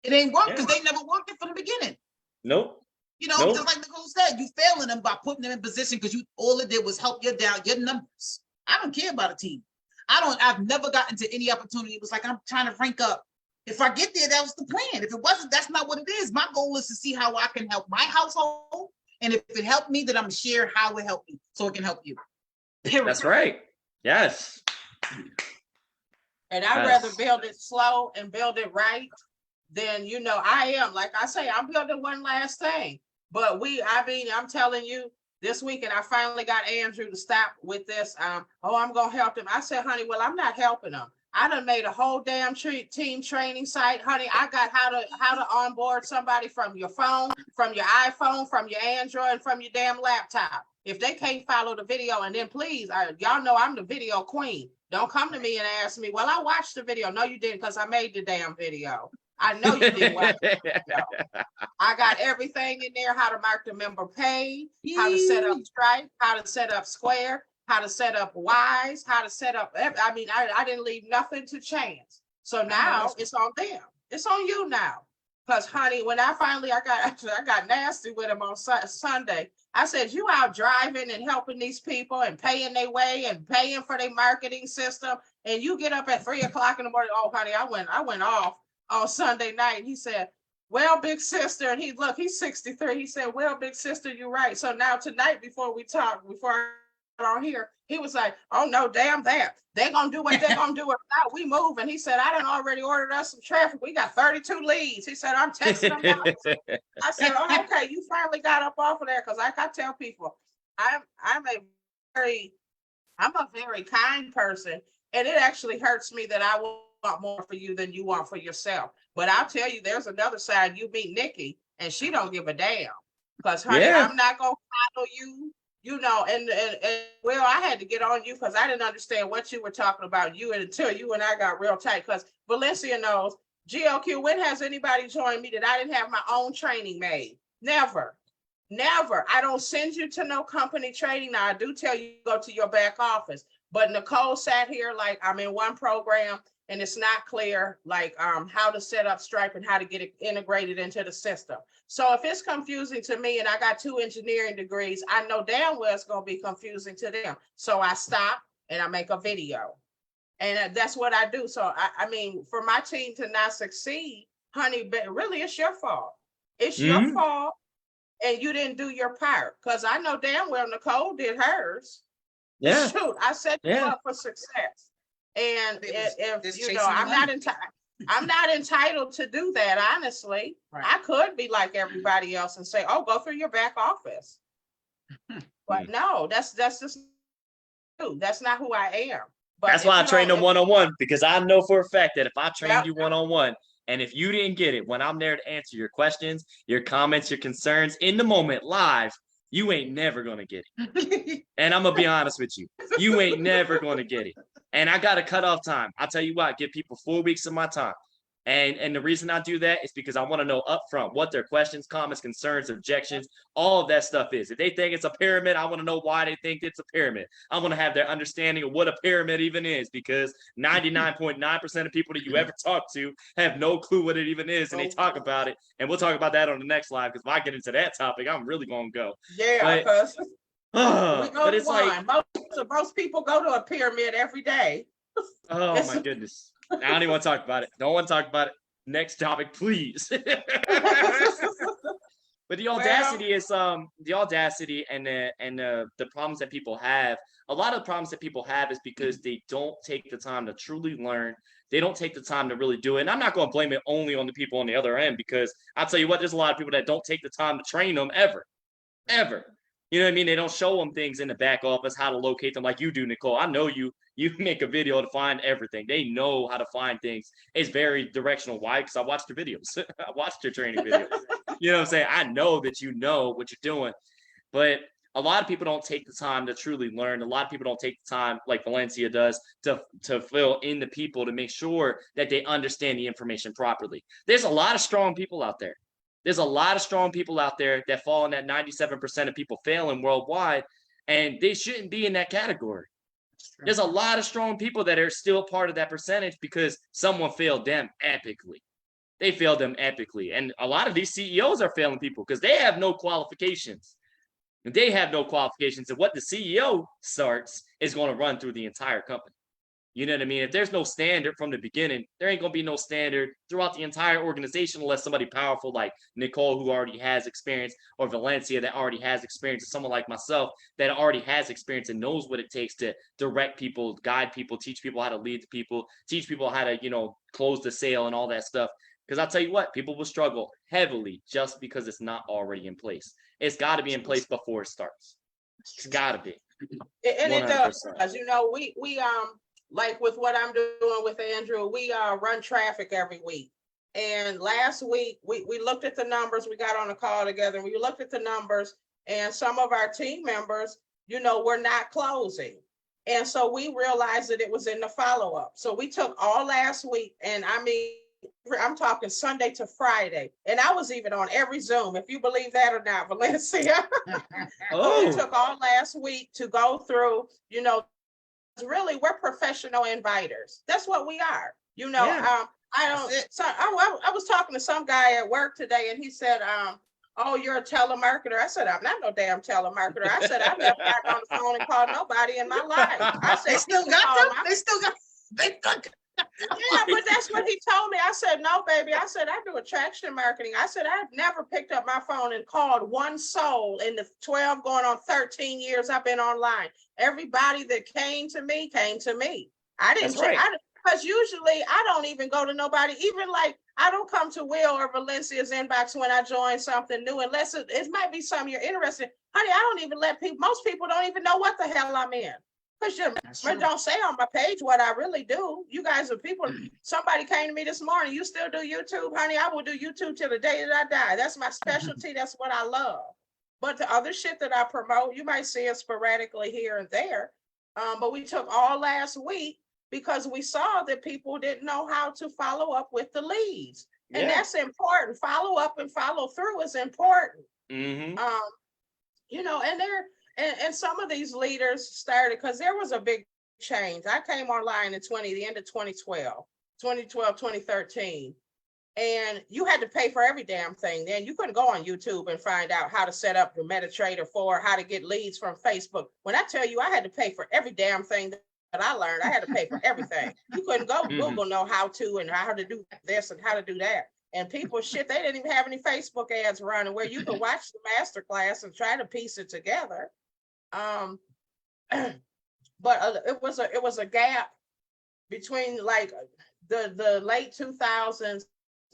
It ain't work because they never worked it from the beginning. Nope. Just like Nicole said, you failing them by putting them in position because all it did was help you down your numbers. I don't care about a team. I've never gotten to any opportunity. It was like, I'm trying to rank up. If I get there, that was the plan. If it wasn't, that's not what it is. My goal is to see how I can help my household. And if it helped me, then I'm going to share how it helped me so it can help you. Period. That's right. Yes. And I'd rather build it slow and build it right than, I am. Like I say, I'm building one last thing. But I'm telling you, this weekend, I finally got Andrew to stop with this. I'm going to help him. I said, honey, well, I'm not helping him. I done made a whole damn team training site, honey. I got how to onboard somebody from your phone, from your iPhone, from your Android, from your damn laptop. If they can't follow the video, and then please, y'all know I'm the video queen. Don't come to me and ask me, well, I watched the video. No, you didn't, because I made the damn video. I know you didn't watch the video. I got everything in there, how to mark the member page, how to set up Stripe, how to set up Square, how to set up Wise, how to set up, I didn't leave nothing to chance. So now it's on them. It's on you now. Because honey, when I got nasty with him on Sunday. I said, you out driving and helping these people and paying their way and paying for their marketing system. And you get up at 3:00 in the morning. Oh, honey, I went off on Sunday night. He said, well, big sister, and he's 63. He said, well, big sister, you're right. So now tonight, before I got on here, he was like, oh no, damn that. They're gonna do what they're gonna do now. We move. And he said, I done already ordered us some traffic. We got 32 leads. He said, I'm texting them now. I said, oh, okay, you finally got up off of there. Cause like I tell people, I'm a very kind person. And it actually hurts me that I want more for you than you want for yourself. But I'll tell you, there's another side. You meet Nikki and she don't give a damn. Because honey, I'm not gonna coddle you. You know, and well, I had to get on you because I didn't understand what you were talking about until you and I got real tight. Because Valencia knows, GLQ, when has anybody joined me that I didn't have my own training made? Never. I don't send you to no company training. Now I do tell you go to your back office, but Nicole sat here like I'm in one program and it's not clear like how to set up Stripe and how to get it integrated into the system. So if it's confusing to me and I got 2 engineering degrees, I know damn well it's going to be confusing to them. So I stop and I make a video. And that's what I do. So I mean, for my team to not succeed, honey, but really it's your fault. It's your fault. And you didn't do your part. Because I know damn well Nicole did hers. Yeah. Shoot, I set you up for success. And if you know, I'm not entitled to do that, honestly. Right. I could be like everybody else and say, oh, go through your back office. But no, that's just that's not who I am. But that's why I train them one-on-one, because I know for a fact that if I trained you one-on-one, and if you didn't get it, when I'm there to answer your questions, your comments, your concerns in the moment, live, you ain't never going to get it. And I'm going to be honest with you. You ain't never going to get it. And I got a cutoff time. I'll tell you what, give people 4 weeks of my time. And the reason I do that is because I want to know upfront what their questions, comments, concerns, objections, all of that stuff is. If they think it's a pyramid, I want to know why they think it's a pyramid. I want to have their understanding of what a pyramid even is, because 99.9% of people that you ever talk to have no clue what it even is, and they talk about it. And we'll talk about that on the next live, because if I get into that topic, I'm really going to go. Yeah, because but it's like most people go to a pyramid every day. Oh my goodness. I don't even want to talk about it. Don't want to talk about it. Next topic, please. But the audacity is the audacity and the problems that people have. A lot of the problems that people have is because they don't take the time to truly learn. They don't take the time to really do it. And I'm not going to blame it only on the people on the other end, because I'll tell you what, there's a lot of people that don't take the time to train them ever. You know what I mean? They don't show them things in the back office, how to locate them like you do, Nicole. I know you make a video to find everything. They know how to find things. It's very directional. Why? Because I watched your videos. I watched your training videos. You know what I'm saying? I know that you know what you're doing. But a lot of people don't take the time to truly learn. A lot of people don't take the time, like Valencia does, to fill in the people to make sure that they understand the information properly. There's a lot of strong people out there. There's a lot of strong people out there that fall in that 97% of people failing worldwide, and they shouldn't be in that category. There's a lot of strong people that are still part of that percentage because someone failed them epically. They failed them epically. And a lot of these CEOs are failing people because they have no qualifications. They have no qualifications. And what the CEO starts is going to run through the entire company. You know what I mean? If there's no standard from the beginning, there ain't going to be no standard throughout the entire organization unless somebody powerful like Nicole, who already has experience, or Valencia that already has experience, or someone like myself that already has experience and knows what it takes to direct people, guide people, teach people how to lead the people, teach people how to, close the sale and all that stuff. Because I'll tell you what, people will struggle heavily just because it's not already in place. It's got to be in place before it starts. It's got to be. And 100%. It does. As you know, we like with what I'm doing with Andrew, we run traffic every week. And last week, we looked at the numbers. We got on a call together and we looked at the numbers, and some of our team members, were not closing. And so we realized that it was in the follow-up. So we took all last week, and I'm talking Sunday to Friday. And I was even on every Zoom, if you believe that or not, Valencia. So we took all last week to go through, really, we're professional inviters. That's what we are. I don't. So I was talking to some guy at work today, and he said, "Oh, you're a telemarketer." I said, "I'm not no damn telemarketer." I said, "I've never gotten on the phone and called nobody in my life." I said, They still got them. They still got. Yeah, but that's what he told me. I said, "No, baby." I said, "I do attraction marketing." I said, "I've never picked up my phone and called one soul in the 12 going on 13 years I've been online. Everybody that came to me came to me. I didn't That's right. because usually I don't even go to nobody, even like I don't come to Will or Valencia's inbox when I join something new, unless it might be something you're interested in. Honey, I don't even let people, most people don't even know what the hell I'm in. Because you don't say on my page what I really do. You guys are people. Somebody came to me this morning. You still do YouTube, honey? I will do YouTube till the day that I die. That's my specialty. That's what I love. But the other shit that I promote, you might see it sporadically here and there. But we took all last week because we saw that people didn't know how to follow up with the leads. And that's important. Follow up and follow through is important. Mm-hmm. You know, and and some of these leaders started because there was a big change. I came online in the end of 2012, 2013. And you had to pay for every damn thing. Then you couldn't go on YouTube and find out how to set up your MetaTrader 4, how to get leads from Facebook. When I tell you I had to pay for every damn thing that I learned, I had to pay for everything. You couldn't go Google know how to and how to do this and how to do that. And people, shit, they didn't even have any Facebook ads running where you could watch the masterclass and try to piece it together. But it was a gap between like the late 2000s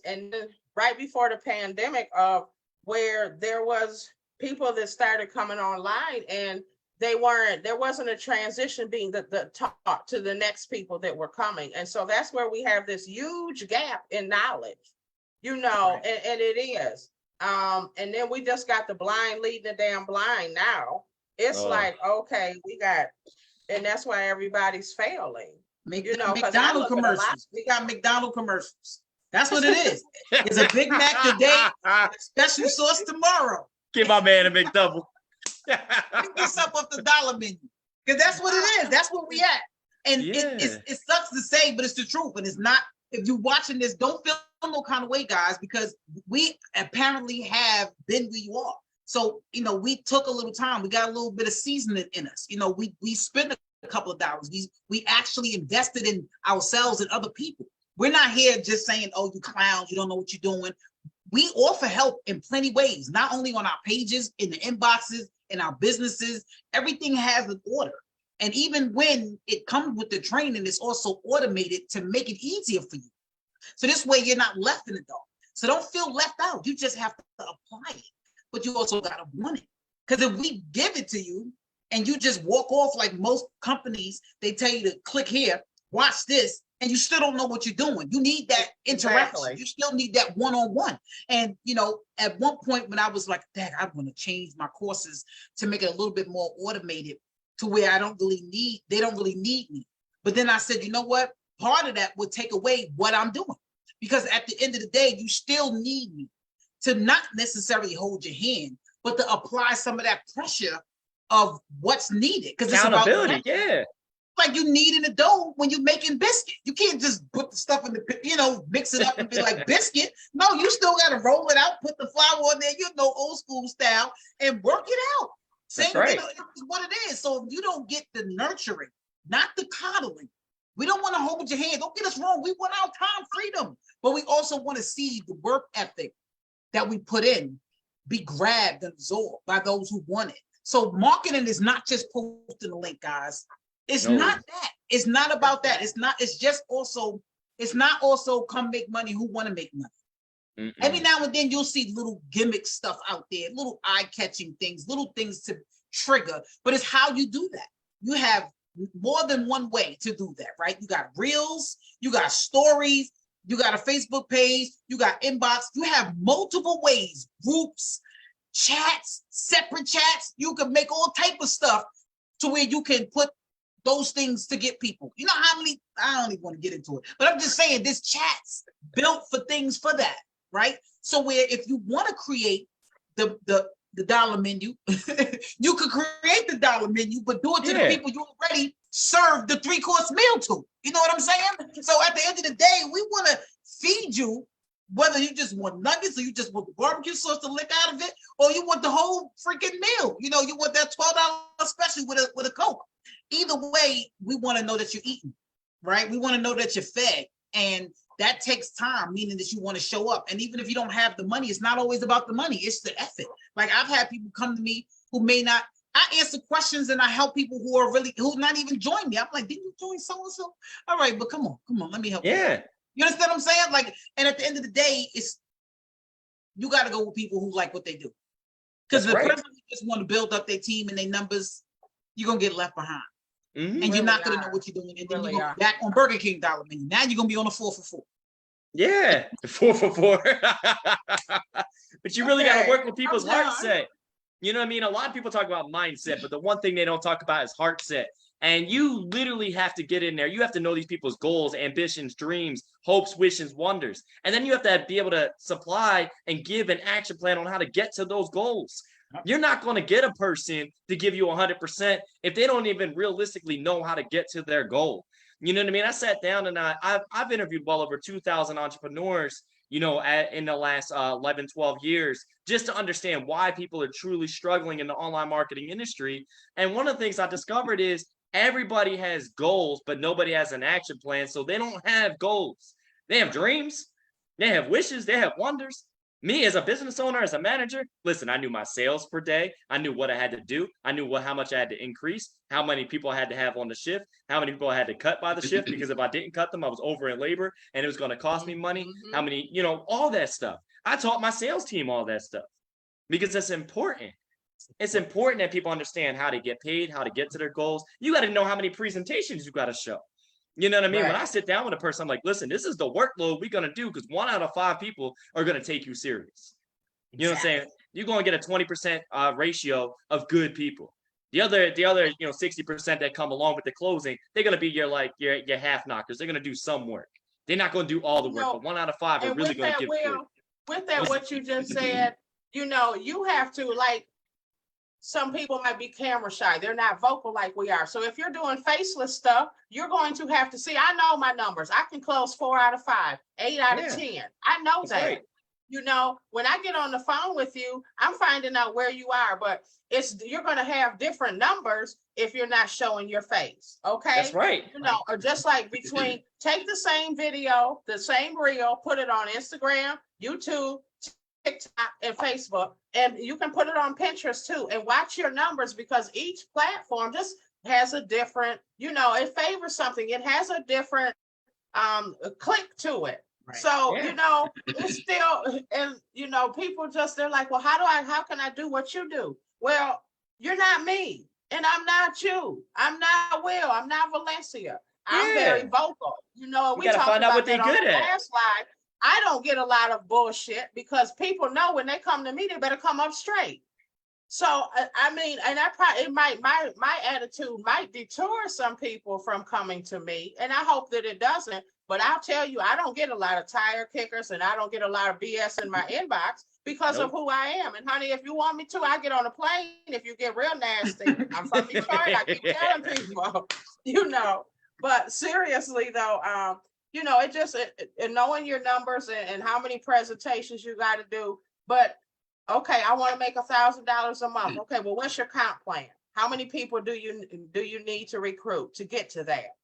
and then right before the pandemic of where there was people that started coming online and there wasn't a transition being the taught to the next people that were coming. And so that's where we have this huge gap in knowledge, you know, right. and it is. And then we just got the blind leading the damn blind now. It's like, okay, and that's why everybody's failing. You know, McDonald's commercials. We got McDonald's commercials. That's what it is. It's a Big Mac today, special sauce tomorrow. Give my man a McDouble. Pick this up off the dollar menu. Because that's what it is. That's where we at. And it sucks to say, but it's the truth. And it's not, if you're watching this, don't feel no kind of way, guys, because we apparently have been where you are. So, you know, we took a little time. We got a little bit of seasoning in us. You know, we spent a couple of dollars. We actually invested in ourselves and other people. We're not here just saying, oh, you clowns, you don't know what you're doing. We offer help in plenty ways, not only on our pages, in the inboxes, in our businesses. Everything has an order. And even when it comes with the training, it's also automated to make it easier for you. So this way you're not left in the dark. So don't feel left out. You just have to apply it. But you also got to want it. Because if we give it to you and you just walk off like most companies, they tell you to click here, watch this, and you still don't know what you're doing. You need that interaction. Exactly. You still need that one-on-one. And, you know, at one point when I was like, Dad, I'm going to change my courses to make it a little bit more automated to where they don't really need me. But then I said, you know what? Part of that would take away what I'm doing. Because at the end of the day, you still need me to not necessarily hold your hand, but to apply some of that pressure of what's needed. Because it's about accountability, like you need in the dough when you're making biscuit. You can't just put the stuff in the, you know, mix it up and be like biscuit. No, you still got to roll it out, put the flour on there, you know, old school style, and work it out. Same thing, it's what it is. So if you don't get the nurturing, not the coddling, we don't want to hold your hand. Don't get us wrong. We want our time freedom, but we also want to see the work ethic that we put in be grabbed and absorbed by those who want it. So marketing is not just posting a link, guys. It's not that. It's not about that. It's not. It's just also. It's not also come make money who want to make money. Every now and then you'll see little gimmick stuff out there, little eye-catching things, little things to trigger. But it's how you do that. You have more than one way to do that, right? You got reels, you got stories, you got a Facebook page, you got inbox. You have multiple ways, groups, chats, separate chats. You can make all type of stuff to where you can put those things to get people. You know how many, I don't even want to get into it, but I'm just saying this chat's built for things for that, right? So where if you want to create the dollar menu, you could create the dollar menu, but do it to the people you already served the 3-course meal to. You know what I'm saying? So at the end of the day, we want to feed you, whether you just want nuggets or you just want the barbecue sauce to lick out of it, or you want the whole freaking meal. You know, you want that $12 special with a Coke. Either way, we want to know that you're eating, right? We want to know that you're fed. And that takes time, meaning that you want to show up. And even if you don't have the money, it's not always about the money. It's the effort. Like I've had people come to me who may not, I answer questions and I help people who not even join me. I'm like, didn't you join so-and-so? All right, but come on, let me help you. Yeah. You understand what I'm saying? Like, and at the end of the day, you got to go with people who like what they do. Because the person who just want to build up their team and their numbers, you're going to get left behind. Mm-hmm. And you're not going to know what you're doing. And then you're going back on Burger King dollar menu. Now you're going to be on a 4 for 4. Yeah, 4 for 4. But you really got to work with people's heart set. You know what I mean? A lot of people talk about mindset, but the one thing they don't talk about is heart set. And you literally have to get in there. You have to know these people's goals, ambitions, dreams, hopes, wishes, wonders. And then you have to be able to supply and give an action plan on how to get to those goals. You're not going to get a person to give you 100% if they don't even realistically know how to get to their goal. You know what I mean? I sat down and I've interviewed well over 2,000 entrepreneurs, you know, in the last 11, 12 years, just to understand why people are truly struggling in the online marketing industry. And one of the things I discovered is everybody has goals, but nobody has an action plan. So they don't have goals. They have dreams. They have wishes. They have wonders. Me as a business owner, as a manager, listen, I knew my sales per day. I knew what I had to do. I knew how much I had to increase, how many people I had to have on the shift, how many people I had to cut by the shift, because if I didn't cut them, I was over in labor and it was going to cost me money. How many, you know, all that stuff. I taught my sales team all that stuff because it's important. It's important that people understand how to get paid, how to get to their goals. You got to know how many presentations you got to show. You know what I mean? Right. When I sit down with a person, I'm like, listen, this is the workload we're going to do because 1 out of 5 people are going to take you serious. You know what I'm saying? You're going to get a 20% ratio of good people. The other, 60% that come along with the closing, they're going to be your half knockers. They're going to do some work. They're not going to do all the work, but 1 out of 5 are really going to give good. With that, what you just said, you know, you have to, like, some people might be camera shy. They're not vocal like we are. So if you're doing faceless stuff, you're going to have to see, I know my numbers. I can close 4 out of 5, 8 out of 10. I know that's that. Right. You know, when I get on the phone with you, I'm finding out where you are, but you're going to have different numbers if you're not showing your face. Okay. That's right. You know, or just like take the same video, the same reel, put it on Instagram, YouTube, TikTok, and Facebook, and you can put it on Pinterest too, and watch your numbers because each platform just has a different, you know, it favors something. It has a different click to it. Right. So, you know, it's still, and, you know, people just, they're like, well, how can I do what you do? Well, you're not me, and I'm not you. I'm not Will. I'm not Valencia. I'm very vocal. You know, we talked about that on the last slide. I don't get a lot of bullshit because people know when they come to me, they better come up straight. So, I mean, and my attitude might deter some people from coming to me, and I hope that it doesn't. But I'll tell you, I don't get a lot of tire kickers and I don't get a lot of BS in my inbox because of who I am. And honey, if you want me to, I get on a plane. If you get real nasty, I'm from Detroit. I keep telling people, you know. But seriously, though, you know, knowing your numbers and how many presentations you got to do. But okay, I want to make $1,000 a month. Okay, well, what's your comp plan? How many people do you need to recruit to get to that?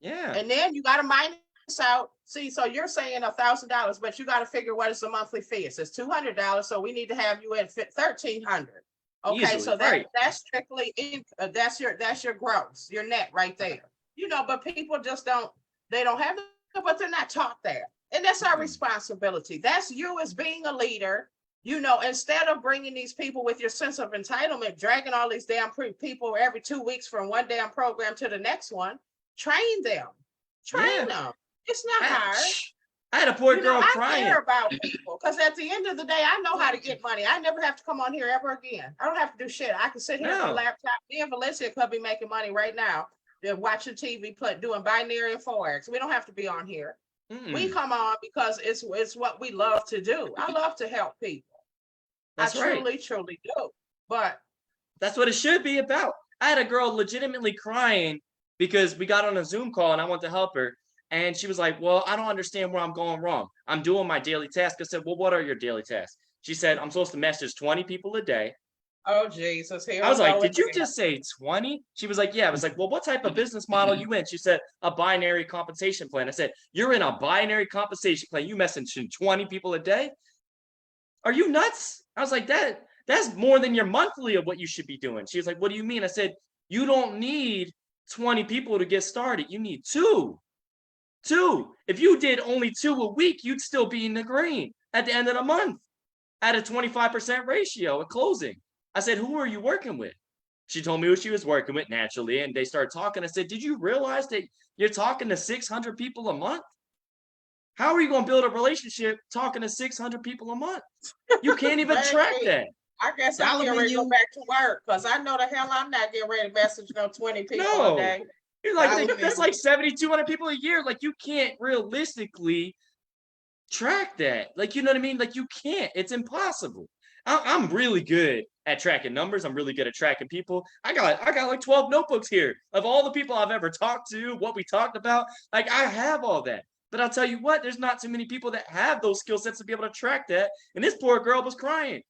Yeah. And then you got to minus out. See, so you're saying $1,000, but you got to figure what is the monthly fee. It says $200, so we need to have you at $1,300. Okay, easily, so that's strictly that's your gross, your net right there. You know, but people just don't have it, but they're not taught that, and that's our responsibility. That's you as being a leader. You know, instead of bringing these people with your sense of entitlement, dragging all these damn people every 2 weeks from one damn program to the next one, train them. It's not hard. I had a poor girl crying. I care about people because at the end of the day, I know how to get money. I never have to come on here ever again. I don't have to do shit. I can sit here on the laptop. Me and Valencia could be making money right now. They're watching TV, doing binary and forex. We don't have to be on here. We come on because it's what we love to do. I love to help people. That's right. I truly do. But that's what it should be about. I had a girl legitimately crying because we got on a Zoom call and I wanted to help her. And she was like, well, I don't understand where I'm going wrong. I'm doing my daily task. I said, well, what are your daily tasks? She said, I'm supposed to message 20 people a day. Oh, Jesus. Here I we was like, go did you again. just say 20? She was like, yeah. I was like, well, what type of business model you in? She said, a binary compensation plan. I said, you're in a binary compensation plan. You messaging 20 people a day? Are you nuts? I was like, that's more than your monthly of what you should be doing. She was like, what do you mean? I said, you don't need 20 people to get started. You need two. Two. If you did only 2 a week, you'd still be in the green at the end of the month at a 25% ratio at closing. I said, who are you working with? She told me who she was working with naturally, and they started talking. I said, did you realize that you're talking to 600 people a month? How are you going to build a relationship talking to 600 people a month? You can't even track that. I guess I'm getting ready to go back to work because I know the hell I'm not getting ready to message no 20 people a day. You're like, that's like 7,200 people a year. Like, you can't realistically track that. Like, you know what I mean? Like, you can't. It's impossible. I'm really good at tracking numbers. I'm really good at tracking people. I got like 12 notebooks here of all the people I've ever talked to, what we talked about. Like, I have all that. But I'll tell you what, there's not too many people that have those skill sets to be able to track that. And this poor girl was crying.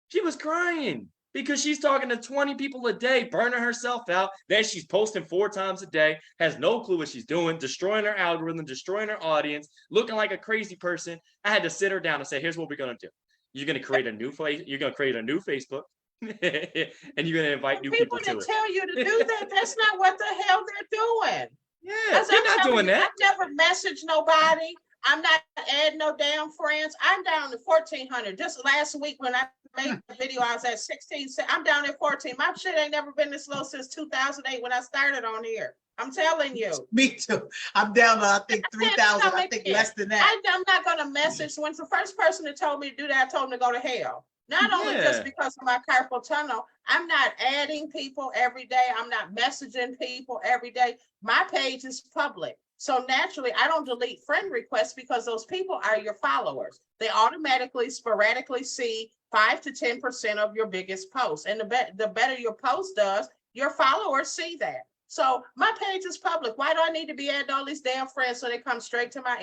She was crying because she's talking to 20 people a day, burning herself out. Then she's posting 4 times a day, has no clue what she's doing, destroying her algorithm, destroying her audience, looking like a crazy person. I had to sit her down and say, here's what we're going to do. You're going to create a new Facebook. And you're going to invite new people to it. People that tell you to do that, that's not what the hell they're doing. Yeah, they're not doing that. I never messaged nobody. I'm not adding no damn friends. I'm down to 1,400. Just last week when I made the video, I was at 16. I'm down at 14. My shit ain't never been this low since 2008 when I started on here. I'm telling you. Me too. I'm down to, I think, 3,000. I think less than that. I'm not going to message. When the first person that told me to do that, I told him to go to hell. Not only just because of my carpal tunnel, I'm not adding people every day. I'm not messaging people every day. My page is public. So naturally, I don't delete friend requests because those people are your followers. They automatically, sporadically see 5 to 10% of your biggest posts. And the better your post does, your followers see that. So my page is public. Why do I need to be adding all these damn friends so they come straight to my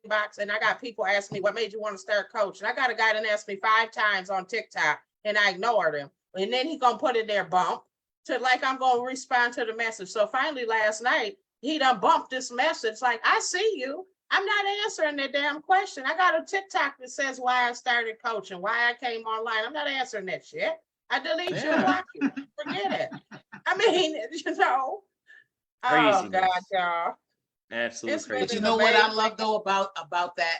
inbox? And I got people ask me, what made you want to start coaching? I got a guy that asked me 5 times on TikTok and I ignored him. And then he gonna put it there bump to like I'm gonna respond to the message. So finally last night, he done bumped this message like, I see you. I'm not answering that damn question. I got a TikTok that says why I started coaching, why I came online. I'm not answering that shit. I delete you and block you. Forget it. I mean, you know. Craziness. Oh God, y'all. Absolutely crazy. But you know what I love though about that?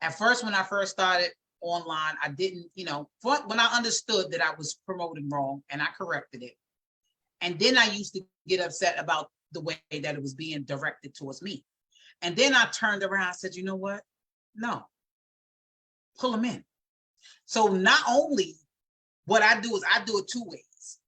At first, when I first started online, I didn't, when I understood that I was promoting wrong and I corrected it. And then I used to get upset about the way that it was being directed towards me. And then I turned around and said, you know what? No, pull them in. So not only what I do is I do it 2 ways.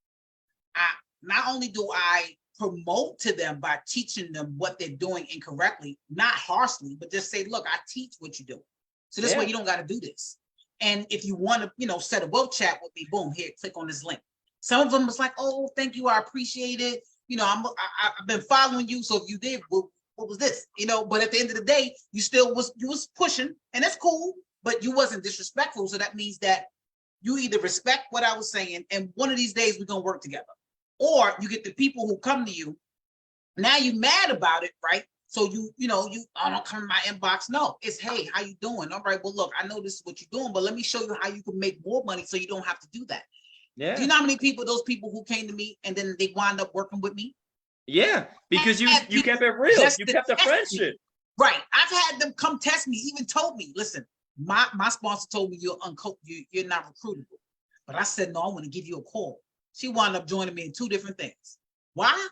Not only do I promote to them by teaching them what they're doing incorrectly, not harshly, but just say, look, I teach what you do. So this way you don't got to do this. And if you want to, set a wealth chat with me, boom, here, click on this link. Some of them was like, oh, thank you, I appreciate it. I've been following you. So if you did, what was this? But at the end of the day, you was pushing, and that's cool, but you wasn't disrespectful. So that means that you either respect what I was saying, and one of these days we're gonna work together. Or you get the people who come to you, now you mad about it, right? So you don't come in my inbox. No, it's, hey, how you doing? All right, well, look, I know this is what you're doing, but let me show you how you can make more money so you don't have to do that. Yeah. Do you know how many people, those people who came to me and then they wind up working with me? Yeah, because you kept it real. You kept the friendship. Right. I've had them come test me, even told me, listen, my sponsor told me you're not recruitable. But I said, no, I want to give you a call. She wound up joining me in 2 different things. Why?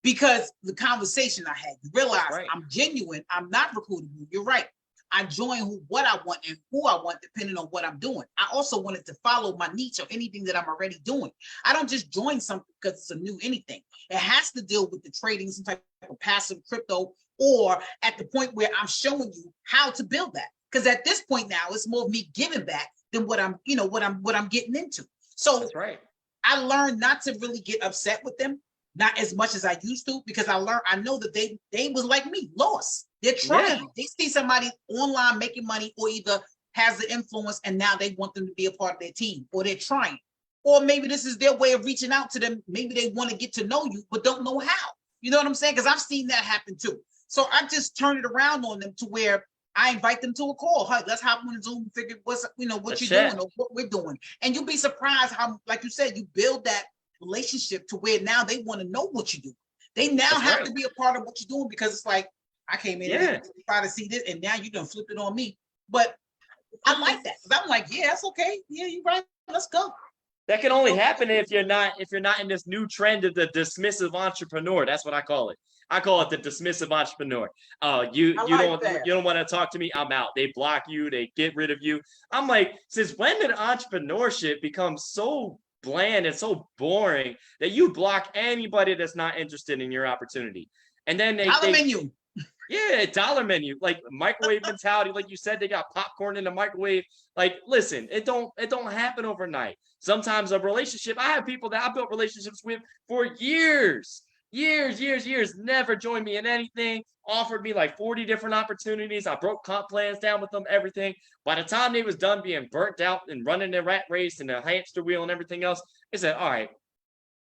Because the conversation I had, you realize I'm genuine. I'm not recruitable. You're right. I join what I want and who I want, depending on what I'm doing. I also wanted to follow my niche or anything that I'm already doing. I don't just join something because it's a new anything. It has to deal with the trading, some type of passive crypto, or at the point where I'm showing you how to build that. Because at this point now, it's more of me giving back than what I'm getting into. So that's right. I learned not to really get upset with them. not as much as I used to, because I know that they was like me, lost. They're trying. They see somebody online making money, or either has the influence and now they want them to be a part of their team, or they're trying. Or maybe this is their way of reaching out to them. Maybe they want to get to know you, but don't know how. You know what I'm saying? Because I've seen that happen too. So I just turn it around on them to where I invite them to a call. Hey, let's hop on Zoom and figure what you're doing or what we're doing. And you'll be surprised how, like you said, you build that relationship to where now they want to know what you do. They now have to be a part of what you're doing, because it's like, I came in and try to see this, and now you done flip it on me. But I like that, because I'm like, yeah, that's okay. Yeah, you're right. Let's go. That can only happen if you're not in this new trend of the dismissive entrepreneur. That's what I call it. I call it the dismissive entrepreneur. You don't want to talk to me, I'm out. They block you, they get rid of you. I'm like, since when did entrepreneurship become so bland and so boring that you block anybody that's not interested in your opportunity? And then they menu. Yeah, dollar menu, like microwave mentality. Like you said, they got popcorn in the microwave. Like, listen, it don't happen overnight. Sometimes a relationship, I have people that I built relationships with for years, never joined me in anything, offered me like 40 different opportunities. I broke comp plans down with them, everything. By the time they was done being burnt out and running the rat race and the hamster wheel and everything else, they said, all right,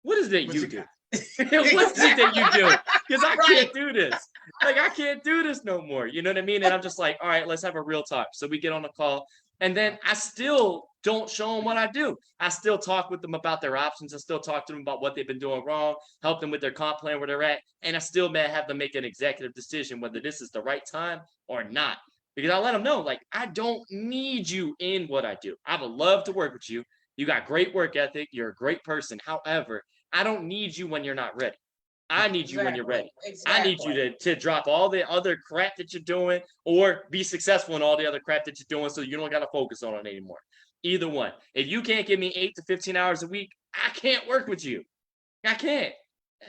what is it you do? What is it that you do? Because I can't do this. Like, I can't do this no more. You know what I mean? And I'm just like, all right, let's have a real talk. So we get on a call, and then I still don't show them what I do. I still talk with them about their options. I still talk to them about what they've been doing wrong, help them with their comp plan where they're at. And I still may have them make an executive decision whether this is the right time or not. Because I let them know, like, I don't need you in what I do. I would love to work with you. You got great work ethic. You're a great person. However, I don't need you when you're not ready. I need you when you're ready. I need you to drop all the other crap that you're doing, or be successful in all the other crap that you're doing, so you don't got to focus on it anymore. Either one. If you can't give me 8 to 15 hours a week, I can't work with you. I can't.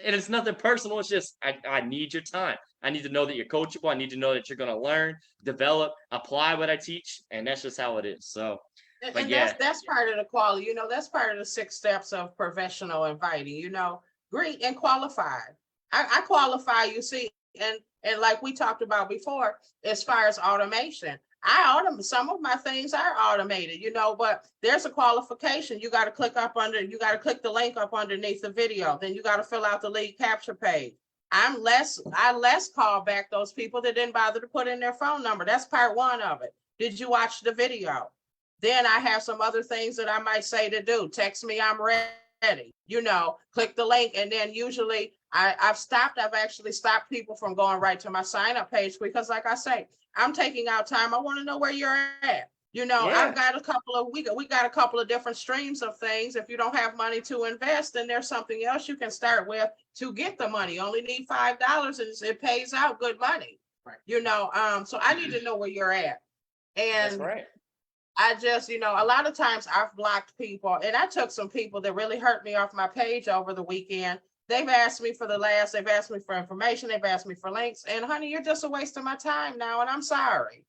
And it's nothing personal. It's just I need your time. I need to know that you're coachable. I need to know that you're going to learn, develop, apply what I teach. And that's just how it is. So. But and that's part of the quality, that's part of the 6 steps of professional inviting, greet and qualify. I qualify, you see, and like we talked about before, as far as automation, some of my things are automated, but there's a qualification. You got to click the link up underneath the video. Then you got to fill out the lead capture page. I less call back those people that didn't bother to put in their phone number. That's part 1 of it. Did you watch the video? Then I have some other things that I might say to do. Text me, I'm ready. Click the link. And then usually I've actually stopped people from going right to my sign up page, because like I say, I'm taking out time. I want to know where you're at. I've got we got a couple of different streams of things. If you don't have money to invest, then there's something else you can start with to get the money. You only need $5 and it pays out good money. Right. So I need to know where you're at. And that's right. I just, a lot of times I've blocked people, and I took some people that really hurt me off my page over the weekend. They've asked me they've asked me for information, they've asked me for links, and honey, you're just a waste of my time now, and I'm sorry.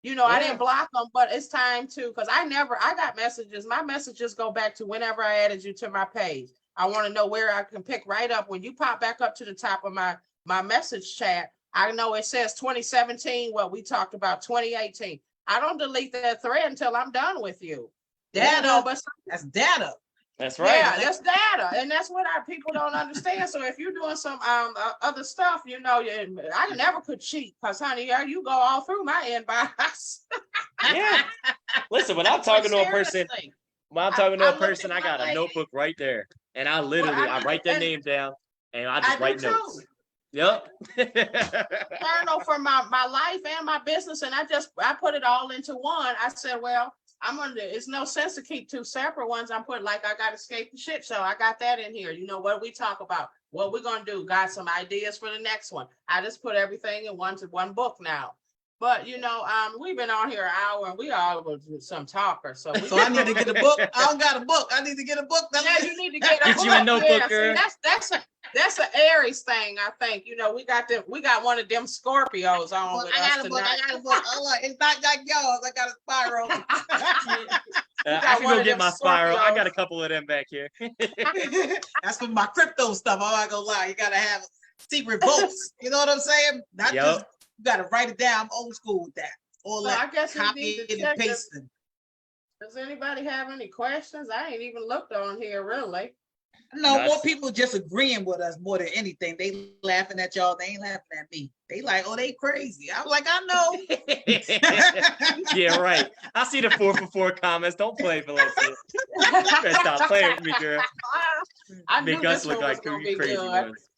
I didn't block them, but it's time to, because I got messages. My messages go back to whenever I added you to my page. I want to know where I can pick right up. When you pop back up to the top of my message chat, I know it says 2017, we talked about 2018. I don't delete that thread until I'm done with you. That's data. That's right. Yeah, that's data. And that's what our people don't understand. So if you're doing some other stuff, I never could cheat, because honey, you go all through my inbox. Yeah. Listen, when I'm talking to a person, I got a notebook right there. And I write their name down, and I just write notes. Too. Yep. Journal for my life and my business, and I put it all into one. I said, well, it's no sense to keep 2 separate ones. I'm putting, like, I got Escape the Shit Show. I got that in here. What we talk about, what we're gonna do. Got some ideas for the next one. I just put everything in one book now. But we've been on here an hour, and we all some talkers. So I need to get a book. I don't got a book. I need to get a book. Yeah, you need to get a book. You a notebook, girl. See, That's an Aries thing, I think. You know, we got one of them Scorpios on Well, with I us got a book. tonight. I got a book. Oh, look, it's not like yours. I got a spiral. I got can one go of get them my spiral. I Scorpios. got a couple of them back here. That's for my crypto stuff. I'm not gonna lie. You gotta have secret votes. You know what I'm saying? Not Yup. just you gotta write it down. I'm old school with that. All So that I guess we need copying to and check this. pasting. Does anybody have any questions? I ain't even looked on here really. No, Nice. more people just agreeing with us more than anything. They laughing at y'all. They ain't laughing at me. They like, oh, they crazy. I'm like, I know. Yeah, right. I see the 4 for 4 comments. Don't play, Valencia. You better stop playing with me, girl. I knew Make us this look one was like gonna crazy be good. ones.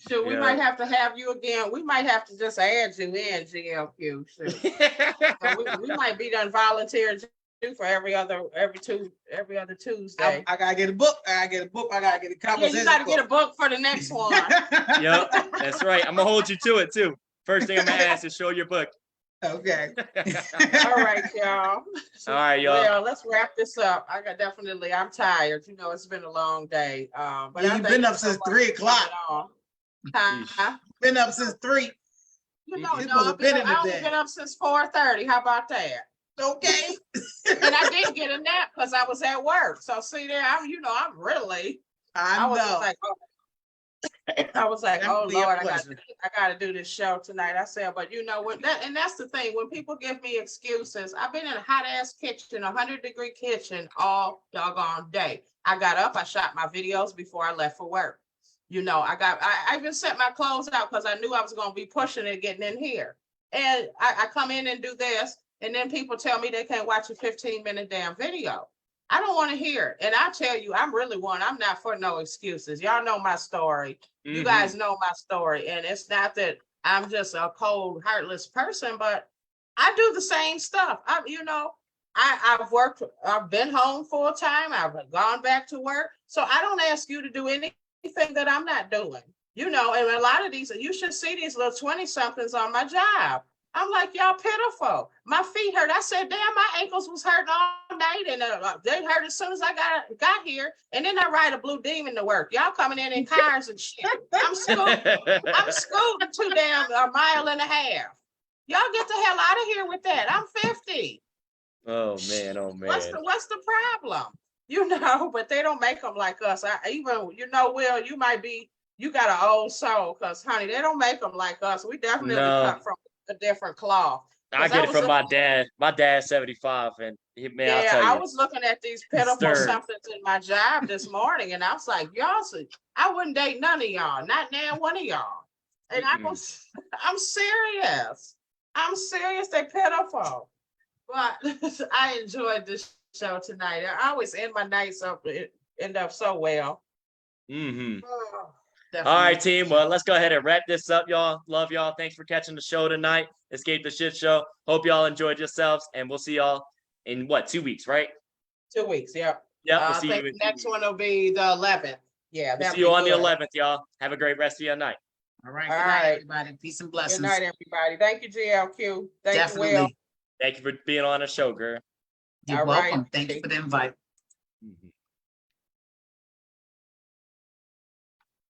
Shoot, we Yeah. might have to have you again. We might have to just add you in, GLQ. Shoot. So we might be done volunteering too for every other Tuesday. I gotta get a book. I gotta get a book. I gotta get a Yeah, conversation. you gotta get a book for the next one. Yep, that's right. I'm gonna hold you to it too. First thing I'm gonna ask is show your book. Okay. All right, y'all. All right, y'all. Well, let's wrap this up. I'm tired. You know, it's been a long day. But Yeah, I you've thank been you up so since much 3 for coming o'clock. on. Huh? Been up since 3. You know, You no, supposed to been in I the only bed. been up since 4:30. How about that? Okay. And I did get a nap because I was at work. So see there, I I was know. like, I was like, oh Definitely a Lord, pleasure. I got to do this show tonight. I said, but you know what? That's the thing. When people give me excuses, I've been in a hot ass kitchen, 100-degree kitchen all doggone day. I got up, I shot my videos before I left for work. You know, I even set my clothes out because I knew I was going to be pushing it, getting in here. And I come in and do this, and then people tell me they can't watch a 15-minute damn video. I don't want to hear it. And I tell you, I'm not for no excuses. Y'all know my story. You Mhm. guys know my story. And it's not that I'm just a cold, heartless person, but I do the same stuff. I've been home full time. I've gone back to work. So I don't ask you to do anything that I'm not doing. You know, and a lot of these, you should see these little 20-somethings on my job. I'm like, y'all pitiful. My feet hurt. I said, damn, my ankles was hurting all night, and they hurt as soon as I got here. And then I ride a Blue Demon to work. Y'all coming in cars and shit. I'm scooting a mile and a half. Y'all get the hell out of here with that. I'm 50. Oh man, oh man. What's the problem? You know, but they don't make them like us. Will, you got an old soul, because honey, they don't make them like us. We definitely cut from a different cloth. I get it from my dad. My dad's 75, and I'll tell you. I was looking at these pitiful somethings in my job this morning, and I was like, y'all see, I wouldn't date none of y'all, not now one of y'all. And I'm serious. I'm serious, they're pitiful. But I enjoyed this show tonight. I always end my nights up so well. Mm-hmm. Oh, all right, team. Well, let's go ahead and wrap this up, y'all. Love y'all. Thanks for catching the show tonight. Escape the Shit Show. Hope y'all enjoyed yourselves, and we'll see y'all in 2 weeks, right? 2 weeks, yep. Yep. We'll I see think you the next one will be the 11th. Yeah, we'll see you on the 11th, y'all. Have a great rest of your night. All right. Good night, everybody. Peace and blessings. Good night, everybody. Thank you, GLQ. Thank Definitely. you, Will. Thank you for being on the show, girl. You're welcome. Thank you for the invite.